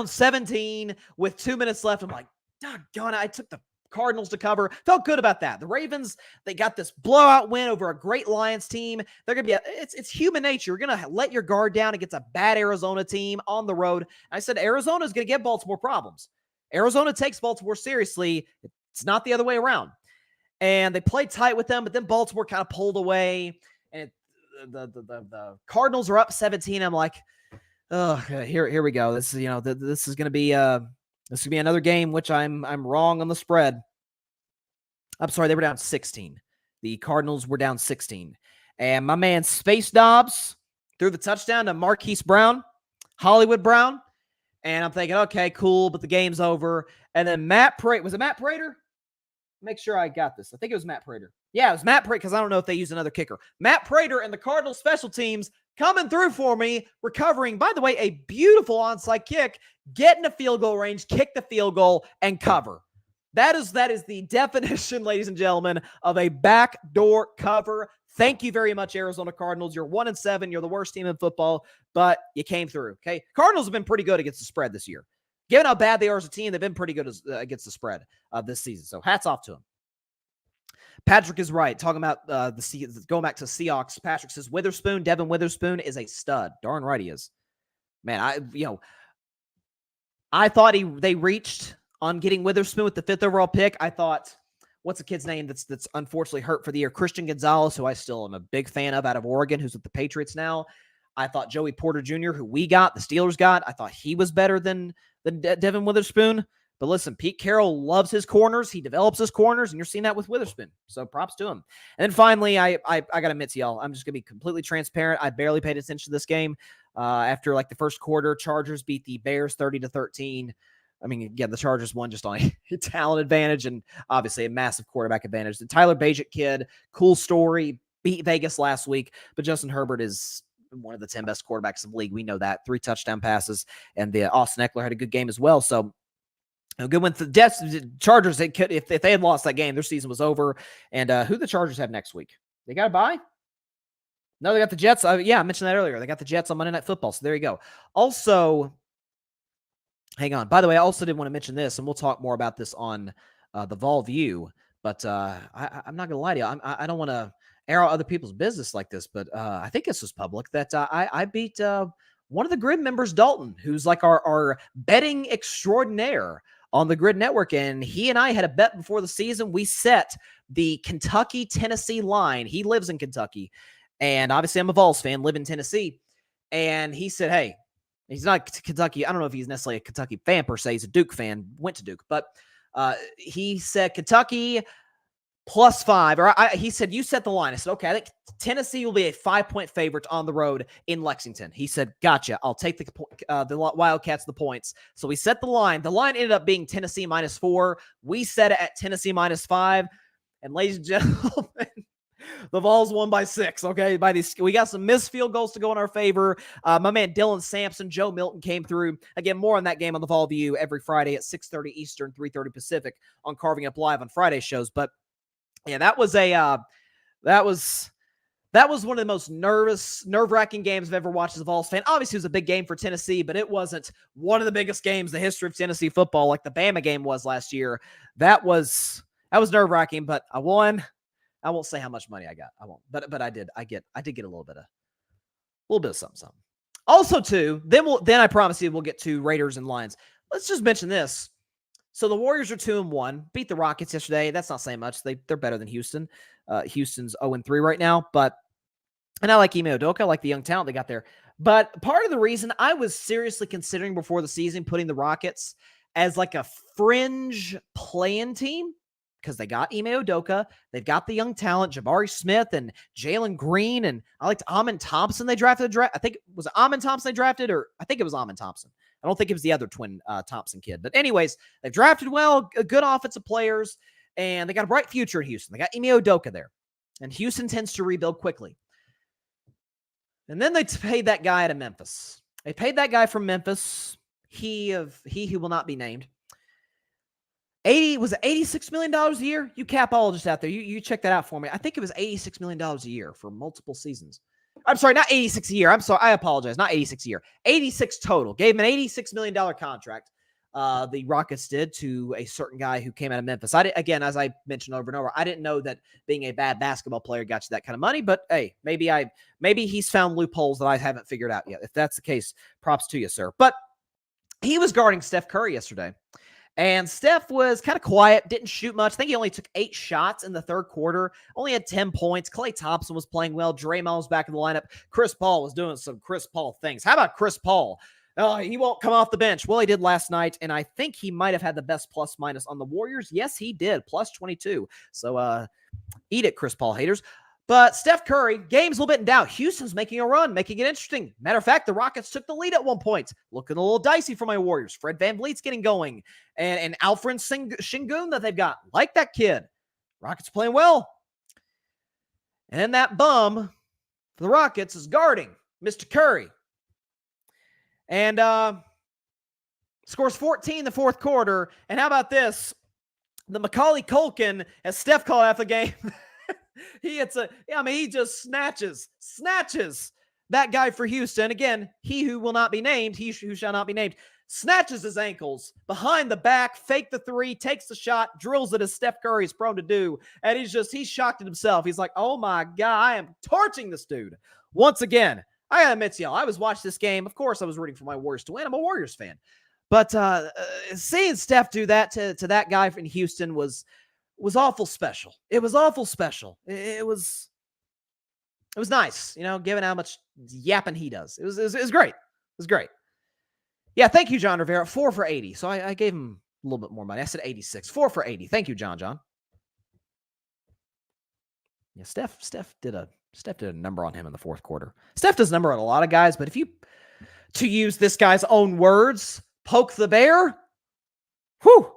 B: 17 with 2 minutes left. I'm like, doggone it, I took the Cardinals to cover. Felt good about that. The Ravens, they got this blowout win over a great Lions team. They're going to be, it's human nature. You're going to let your guard down against a bad Arizona team on the road. I said Arizona's going to give Baltimore problems. Arizona takes Baltimore seriously. It's not the other way around. And they played tight with them, but then Baltimore kind of pulled away. And the Cardinals are up 17. I'm like, oh, here we go. This is, this is going to be another game which I'm wrong on the spread. I'm sorry, they were down 16. The Cardinals were down 16. And my man Space Dobbs threw the touchdown to Marquise Brown, Hollywood Brown. And I'm thinking, okay, cool, but the game's over. And then Matt Prater, was it Matt Prater? Make sure I got this. I think it was Matt Prater. Yeah, it was Matt Prater, because I don't know if they used another kicker. Matt Prater and the Cardinals special teams coming through for me, recovering, by the way, a beautiful onside kick, get in the field goal range, kick the field goal, and cover. That is the definition, ladies and gentlemen, of a backdoor cover. Thank you very much, Arizona Cardinals. You're 1-7. You're the worst team in football, but you came through, okay? Cardinals have been pretty good against the spread this year. Given how bad they are as a team, they've been pretty good against the spread this season, so hats off to them. Patrick is right. Talking about going back to Seahawks, Patrick says Devin Witherspoon is a stud. Darn right he is. Man, I thought they reached on getting Witherspoon with the 5th overall pick. I thought, what's the kid's name that's unfortunately hurt for the year? Christian Gonzalez, who I still am a big fan of out of Oregon, who's with the Patriots now. I thought Joey Porter Jr., who the Steelers got, I thought he was better than Devin Witherspoon. But listen, Pete Carroll loves his corners. He develops his corners, and you're seeing that with Witherspoon. So props to him. And then finally, I got to admit to y'all, I'm just going to be completely transparent. I barely paid attention to this game. After like the first quarter, Chargers beat the Bears 30-13. I mean, again, the Chargers won just on a talent advantage and obviously a massive quarterback advantage. The Tyler Bagent kid, cool story, beat Vegas last week, but Justin Herbert is one of the 10 best quarterbacks in the league. We know that. 3 touchdown passes, and the Austin Eckler had a good game as well. So a good one. The Chargers, if they had lost that game, their season was over. And who the Chargers have next week? They got a bye? No, they got the Jets. Yeah, I mentioned that earlier. They got the Jets on Monday Night Football. So there you go. Also, hang on. By the way, I also did want to mention this, and we'll talk more about this on the Vol View. But I'm not going to lie to you. I don't want to air out other people's business like this, but I think this was public that I beat one of the Grid members, Dalton, who's like our betting extraordinaire on the Grid Network. And he and I had a bet before the season. We set the Kentucky-Tennessee line. He lives in Kentucky. And obviously I'm a Vols fan, live in Tennessee. And he said, hey, he's not Kentucky. I don't know if he's necessarily a Kentucky fan per se. He's a Duke fan, went to Duke. But he said Kentucky +5, or he said, you set the line. I said, okay, I think Tennessee will be a 5-point favorite on the road in Lexington. He said, gotcha. I'll take the Wildcats, the points. So we set the line. The line ended up being Tennessee -4. We set it at Tennessee -5. And ladies and gentlemen, the Vols won by 6, okay? We got some missed field goals to go in our favor. My man Dylan Sampson, Joe Milton came through. Again, more on that game on the Vol View every Friday at 6:30 Eastern, 3:30 Pacific on Carving Up Live on Friday shows. But yeah, that was one of the most nerve-wracking games I've ever watched as a Vols fan. Obviously, it was a big game for Tennessee, but it wasn't one of the biggest games in the history of Tennessee football like the Bama game was last year. That was nerve-wracking, but I won. I won't say how much money I got. I won't, but I did. I did get a little bit of something. Also, too, then I promise you we'll get to Raiders and Lions. Let's just mention this. So the Warriors are 2-1, beat the Rockets yesterday. That's not saying much. They're better than Houston. Houston's 0-3 right now, and I like Ime Udoka. I like the young talent they got there. But part of the reason I was seriously considering before the season putting the Rockets as like a fringe play-in team, because they got Ime Udoka, they've got the young talent, Jabari Smith and Jalen Green, and I liked Amon Thompson they drafted. I think, was it Amon Thompson they drafted, or I think it was Amon Thompson. I don't think it was the other twin Thompson kid. But anyways, they've drafted well, good offensive players, and they got a bright future in Houston. They got Ime Udoka there, and Houston tends to rebuild quickly. And then they paid that guy out of Memphis. They paid that guy from Memphis, he who will not be named. Was it $86 million a year? You capologists out there, you check that out for me. I think it was $86 million a year for multiple seasons. I'm sorry, not 86 a year. I'm sorry, I apologize. Not 86 a year. 86 total. Gave him an $86 million contract. The Rockets did to a certain guy who came out of Memphis. Again, as I mentioned over and over, I didn't know that being a bad basketball player got you that kind of money. But hey, maybe he's found loopholes that I haven't figured out yet. If that's the case, props to you, sir. But he was guarding Steph Curry yesterday. And Steph was kind of quiet, didn't shoot much. I think he only took 8 shots in the third quarter, only had 10 points. Klay Thompson was playing well. Draymond was back in the lineup. Chris Paul was doing some Chris Paul things. How about Chris Paul? He won't come off the bench. Well, he did last night, and I think he might have had the best plus-minus on the Warriors. Yes, he did, plus 22. So eat it, Chris Paul haters. But Steph Curry, game's a little bit in doubt. Houston's making a run, making it interesting. Matter of fact, the Rockets took the lead at one point. Looking a little dicey for my Warriors. Fred VanVleet's getting going. And Alfred Sengun that they've got. Like that kid. Rockets playing well. And then that bum for the Rockets is guarding Mr. Curry. And scores 14 in the fourth quarter. And how about this? The Macaulay Culkin, as Steph called after the game, he just snatches that guy for Houston. Again, he who will not be named, he who shall not be named, snatches his ankles behind the back, fake the three, takes the shot, drills it as Steph Curry is prone to do. And he's shocked at himself. He's like, oh my God, I am torching this dude. Once again, I gotta admit to y'all, I was watching this game. Of course, I was rooting for my Warriors to win. I'm a Warriors fan. But seeing Steph do that to that guy in Houston was awful special. It was awful special. It was nice, given how much yapping he does. It was great. It was great. Yeah, thank you, John Rivera. 4 for 80. So I gave him a little bit more money. I said 86. 4 for 80. Thank you, John. Yeah, Steph did a number on him in the fourth quarter. Steph does number on a lot of guys, but to use this guy's own words, poke the bear, Whew.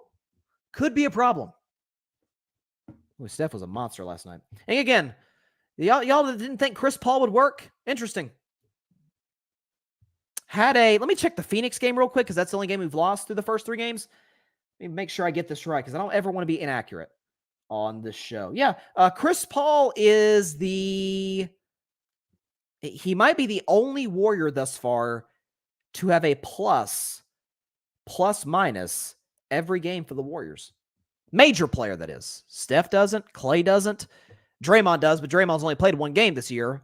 B: Could be a problem. Ooh, Steph was a monster last night. And again, y'all that didn't think Chris Paul would work? Interesting. Let me check the Phoenix game real quick because that's the only game we've lost through the first 3 games. Let me make sure I get this right because I don't ever want to be inaccurate on this show. Yeah, Chris Paul is he might be the only Warrior thus far to have a plus minus every game for the Warriors. Major player, that is. Steph doesn't. Clay doesn't. Draymond does, but Draymond's only played 1 game this year.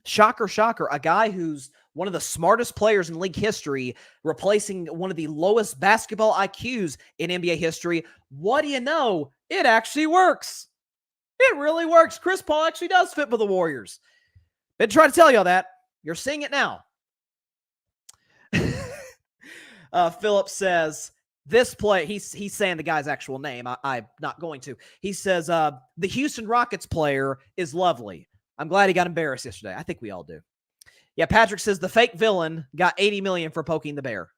B: Shocker. A guy who's one of the smartest players in league history, replacing one of the lowest basketball IQs in NBA history. What do you know? It actually works. It really works. Chris Paul actually does fit for the Warriors. Been trying to tell y'all that. You're seeing it now. Philip says, this play, he's saying the guy's actual name. I'm not going to. He says, the Houston Rockets player is lovely. I'm glad he got embarrassed yesterday. I think we all do. Yeah, Patrick says the fake villain got $80 million for poking the bear.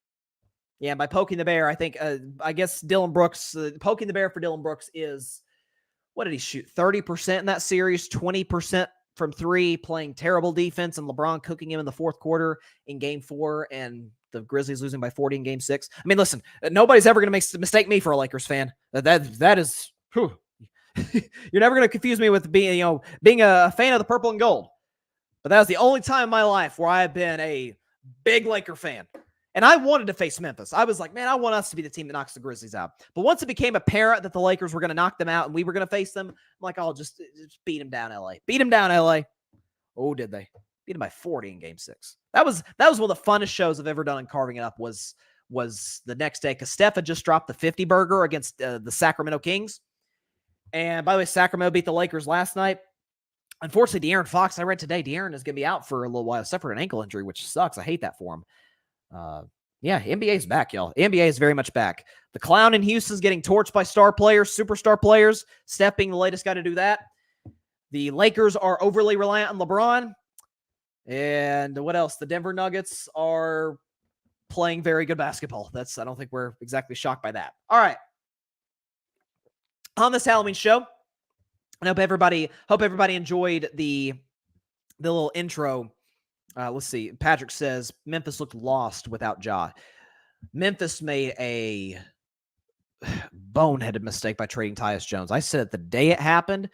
B: Yeah, by poking the bear, I think, I guess Dillon Brooks, poking the bear for Dillon Brooks is, what did he shoot? 30% in that series, 20% from 3, playing terrible defense, and LeBron cooking him in the 4th quarter in Game 4, and the Grizzlies losing by 40 in Game 6. I mean, listen, nobody's ever going to mistake me for a Lakers fan. That is, whew. You're never going to confuse me with being a fan of the purple and gold. But that was the only time in my life where I have been a big Laker fan. And I wanted to face Memphis. I was like, man, I want us to be the team that knocks the Grizzlies out. But once it became apparent that the Lakers were going to knock them out and we were going to face them, I'm like, I'll just beat them down, LA. Beat them down, LA. Oh, did they? Beat them by 40 in Game 6. That was one of the funnest shows I've ever done in carving it up was the next day because Steph had just dropped the 50 burger against the Sacramento Kings. And by the way, Sacramento beat the Lakers last night. Unfortunately, De'Aaron Fox, I read today, De'Aaron is going to be out for a little while. Suffered an ankle injury, which sucks. I hate that for him. Yeah, NBA's back, y'all. NBA is very much back. The clown in Houston's getting torched by star players, superstar players. Steph being the latest guy to do that. The Lakers are overly reliant on LeBron. And what else? The Denver Nuggets are playing very good basketball. I don't think we're exactly shocked by that. All right. On this Halloween show, I hope everybody enjoyed the little intro. Let's see. Patrick says Memphis looked lost without Ja. Memphis made a boneheaded mistake by trading Tyus Jones. I said the day it happened,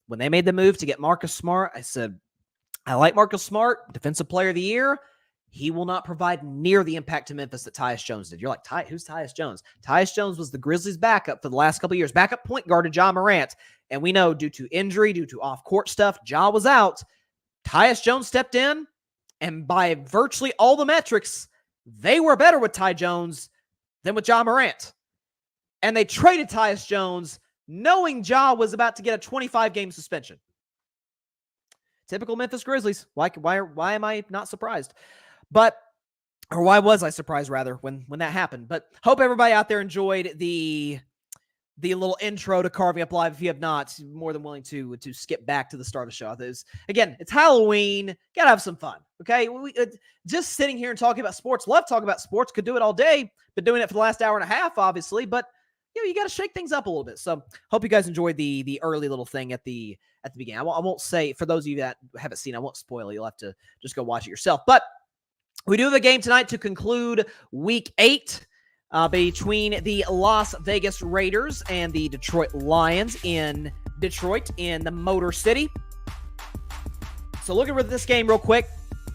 B: when they made the move to get Marcus Smart, I said, I like Marcus Smart, Defensive Player of the Year. He will not provide near the impact to Memphis that Tyus Jones did. You're like, who's Tyus Jones? Tyus Jones was the Grizzlies' backup for the last couple of years, backup point guard to Ja Morant. And we know due to injury, due to off-court stuff, Ja was out. Tyus Jones stepped in, and by virtually all the metrics, they were better with Ty Jones than with Ja Morant. And they traded Tyus Jones knowing Ja was about to get a 25-game suspension. Typical Memphis Grizzlies. Why am I not surprised? Or why was I surprised, rather, when that happened? But hope everybody out there enjoyed the little intro to Carving Up Live. If you have not, more than willing to skip back to the start of the show. Again, it's Halloween. Got to have some fun, okay? Just sitting here and talking about sports. Love talking about sports. Could do it all day. Been doing it for the last hour and a half, obviously. But, you got to shake things up a little bit. So hope you guys enjoyed the early little thing at the beginning. I won't say, for those of you that haven't seen, I won't spoil it. You'll have to just go watch it yourself. But we do have a game tonight to conclude Week 8 between the Las Vegas Raiders and the Detroit Lions in Detroit in the Motor City. So looking at this game real quick,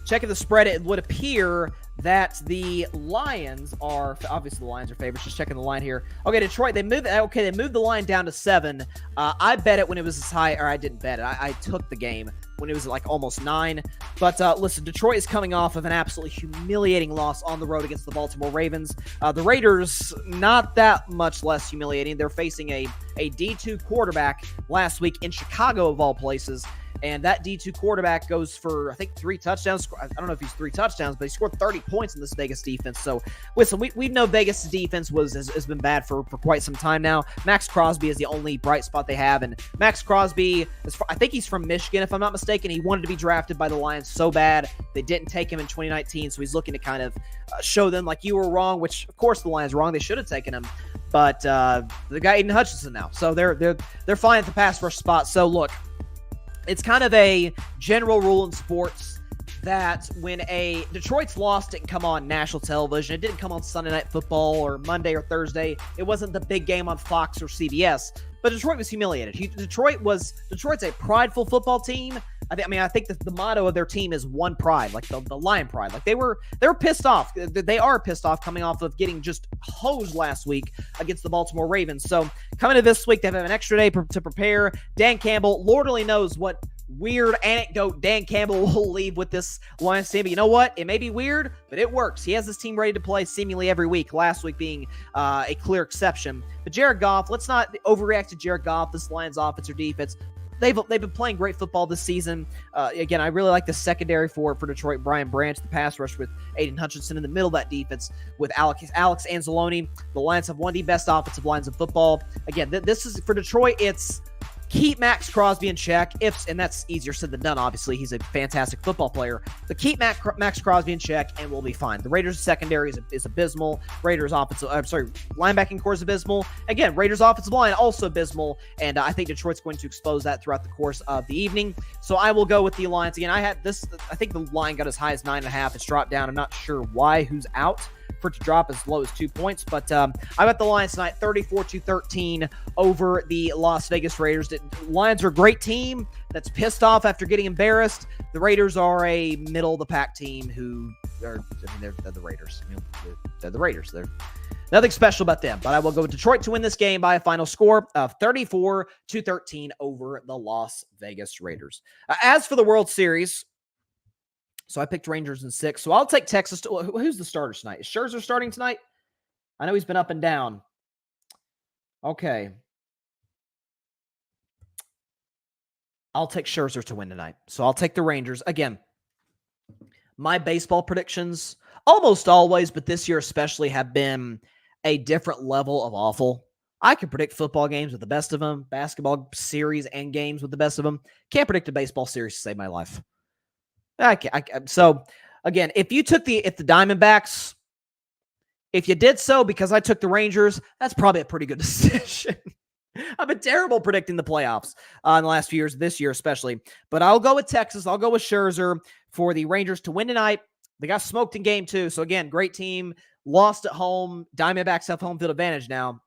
B: checking the spread, it would appear that the Lions are, obviously the Lions are favorites. Just checking the line here. Okay, Detroit, they moved the line down to 7. I bet it when it was as high, or I didn't bet it. I took the game when it was like almost 9. But listen, Detroit is coming off of an absolutely humiliating loss on the road against the Baltimore Ravens. The Raiders, not that much less humiliating. They're facing a D2 quarterback last week in Chicago, of all places. And that D2 quarterback goes for, I think, 3 touchdowns. I don't know if he's 3 touchdowns, but he scored 30 points in this Vegas defense. So, listen, we know Vegas' defense has been bad for quite some time now. Max Crosby is the only bright spot they have. And Max Crosby, I think he's from Michigan, if I'm not mistaken. He wanted to be drafted by the Lions so bad. They didn't take him in 2019, so he's looking to kind of show them, like, you were wrong, which, of course, the Lions were wrong. They should have taken him. But they got Aiden Hutchinson now. So they're fine at the pass rush spot. So, look, it's kind of a general rule in sports that when a Detroit's loss didn't come on national television, it didn't come on Sunday Night Football or Monday or Thursday. It wasn't the big game on Fox or CBS. But Detroit was humiliated. Detroit's a prideful football team. I think the motto of their team is one pride, like the Lion pride. Like they were pissed off. They are pissed off coming off of getting just hosed last week against the Baltimore Ravens. So coming to this week, they have an extra day to prepare. Dan Campbell, Lord only knows what weird anecdote Dan Campbell will leave with this Lions team. But you know what? It may be weird, but it works. He has this team ready to play seemingly every week, last week being a clear exception. But Jared Goff, let's not overreact to Jared Goff, this Lions offense or defense. They've been playing great football this season. Again, I really like the secondary for Detroit. Brian Branch, the pass rush with Aiden Hutchinson in the middle of that defense with Alex Anzalone. The Lions have one of the best offensive lines of football. Again, this is for Detroit. It's keep Max Crosby in check. And that's easier said than done, obviously. He's a fantastic football player. But keep Max Crosby in check, and we'll be fine. The Raiders' secondary is abysmal. Linebacking core is abysmal. Again, Raiders' offensive line also abysmal, and I think Detroit's going to expose that throughout the course of the evening. So I will go with the Lions. Again, I think the line got as high as 9.5. It's dropped down. I'm not sure why, who's out for it to drop as low as 2 points. But I got the Lions tonight, 34-13 over the Las Vegas Raiders. The Lions are a great team that's pissed off after getting embarrassed. The Raiders are a middle-of-the-pack team they're the Raiders. They're the Raiders. They're nothing special about them. But I will go with Detroit to win this game by a final score of 34-13 over the Las Vegas Raiders. As for the World Series, so I picked Rangers in 6. So I'll take Texas. Who's the starter tonight? Is Scherzer starting tonight? I know he's been up and down. Okay. I'll take Scherzer to win tonight. So I'll take the Rangers. Again, my baseball predictions, almost always, but this year especially, have been a different level of awful. I can predict football games with the best of them, basketball series and games with the best of them. Can't predict a baseball series to save my life. So, again, if the Diamondbacks, if you did so because I took the Rangers, that's probably a pretty good decision. I've been terrible predicting the playoffs in the last few years, this year especially. But I'll go with Texas. I'll go with Scherzer for the Rangers to win tonight. They got smoked in game 2. So, again, great team. Lost at home. Diamondbacks have home field advantage now.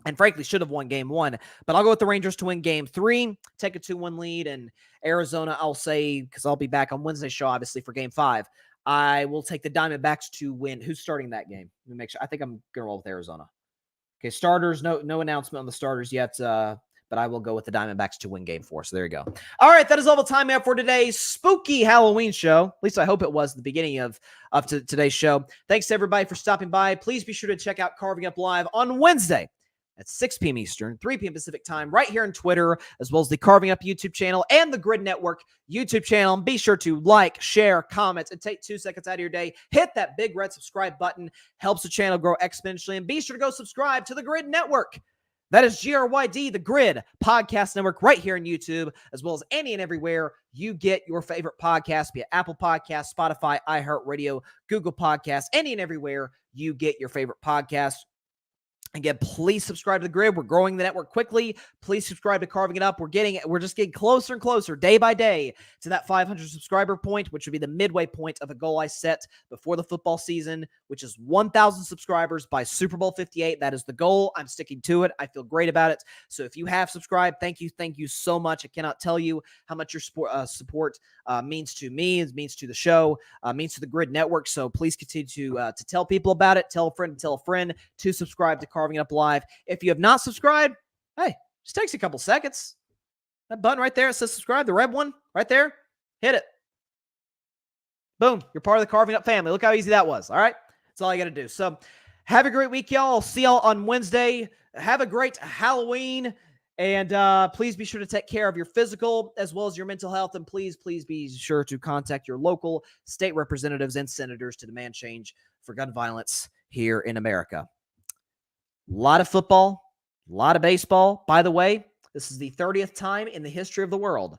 B: And frankly, should have won game 1. But I'll go with the Rangers to win game 3, take a 2-1 lead. And Arizona, I'll say, because I'll be back on Wednesday's show, obviously, for game 5. I will take the Diamondbacks to win. Who's starting that game? Let me make sure. I think I'm going to roll with Arizona. Okay, starters, no announcement on the starters yet, but I will go with the Diamondbacks to win game 4. So there you go. All right, that is all the time we have for today's spooky Halloween show. At least I hope it was the beginning of today's show. Thanks to everybody for stopping by. Please be sure to check out Carving Up Live on Wednesday at 6 p.m. Eastern, 3 p.m. Pacific time, right here on Twitter, as well as the Carving Up YouTube channel and the Grid Network YouTube channel. And be sure to like, share, comment, and take 2 seconds out of your day. Hit that big red subscribe button. Helps the channel grow exponentially. And be sure to go subscribe to the Grid Network. That is GRYD, the Grid Podcast Network, right here on YouTube, as well as any and everywhere you get your favorite podcast, be it Apple Podcasts, Spotify, iHeartRadio, Google Podcasts, any and everywhere you get your favorite podcasts. Again, please subscribe to the Grid. We're growing the network quickly. Please subscribe to Carving It Up. We're just getting closer and closer day by day to that 500 subscriber point, which would be the midway point of a goal I set before the football season, which is 1,000 subscribers by Super Bowl 58. That is the goal. I'm sticking to it. I feel great about it. So if you have subscribed, thank you. Thank you so much. I cannot tell you how much your support means to me, it means to the show, means to the Grid Network. So please continue to tell people about it. Tell a friend to subscribe to Carving It Up Live. If you have not subscribed, hey, just takes a couple seconds. That button right there, it says subscribe, the red one right there, hit it. Boom, you're part of the Carving Up family. Look how easy that was, all right? That's all you got to do. So have a great week, y'all. I'll see y'all on Wednesday. Have a great Halloween. And please be sure to take care of your physical as well as your mental health. And please be sure to contact your local state representatives and senators to demand change for gun violence here in America. A lot of football, a lot of baseball. By the way, this is the 30th time in the history of the world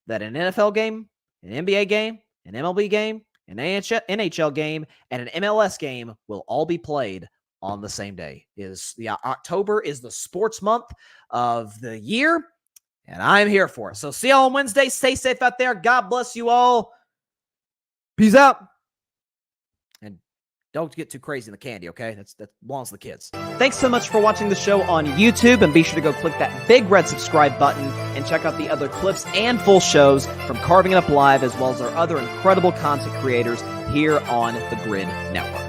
B: that an NFL game, an NBA game, an MLB game, an NHL game, and an MLS game will all be played on the same day. October is the sports month of the year, and I'm here for it. So see y'all on Wednesday. Stay safe out there. God bless you all. Peace out. And don't get too crazy in the candy, okay? That belongs to the kids. Thanks so much for watching the show on YouTube, and be sure to go click that big red subscribe button and check out the other clips and full shows from Carving It Up Live, as well as our other incredible content creators here on the Grid Network.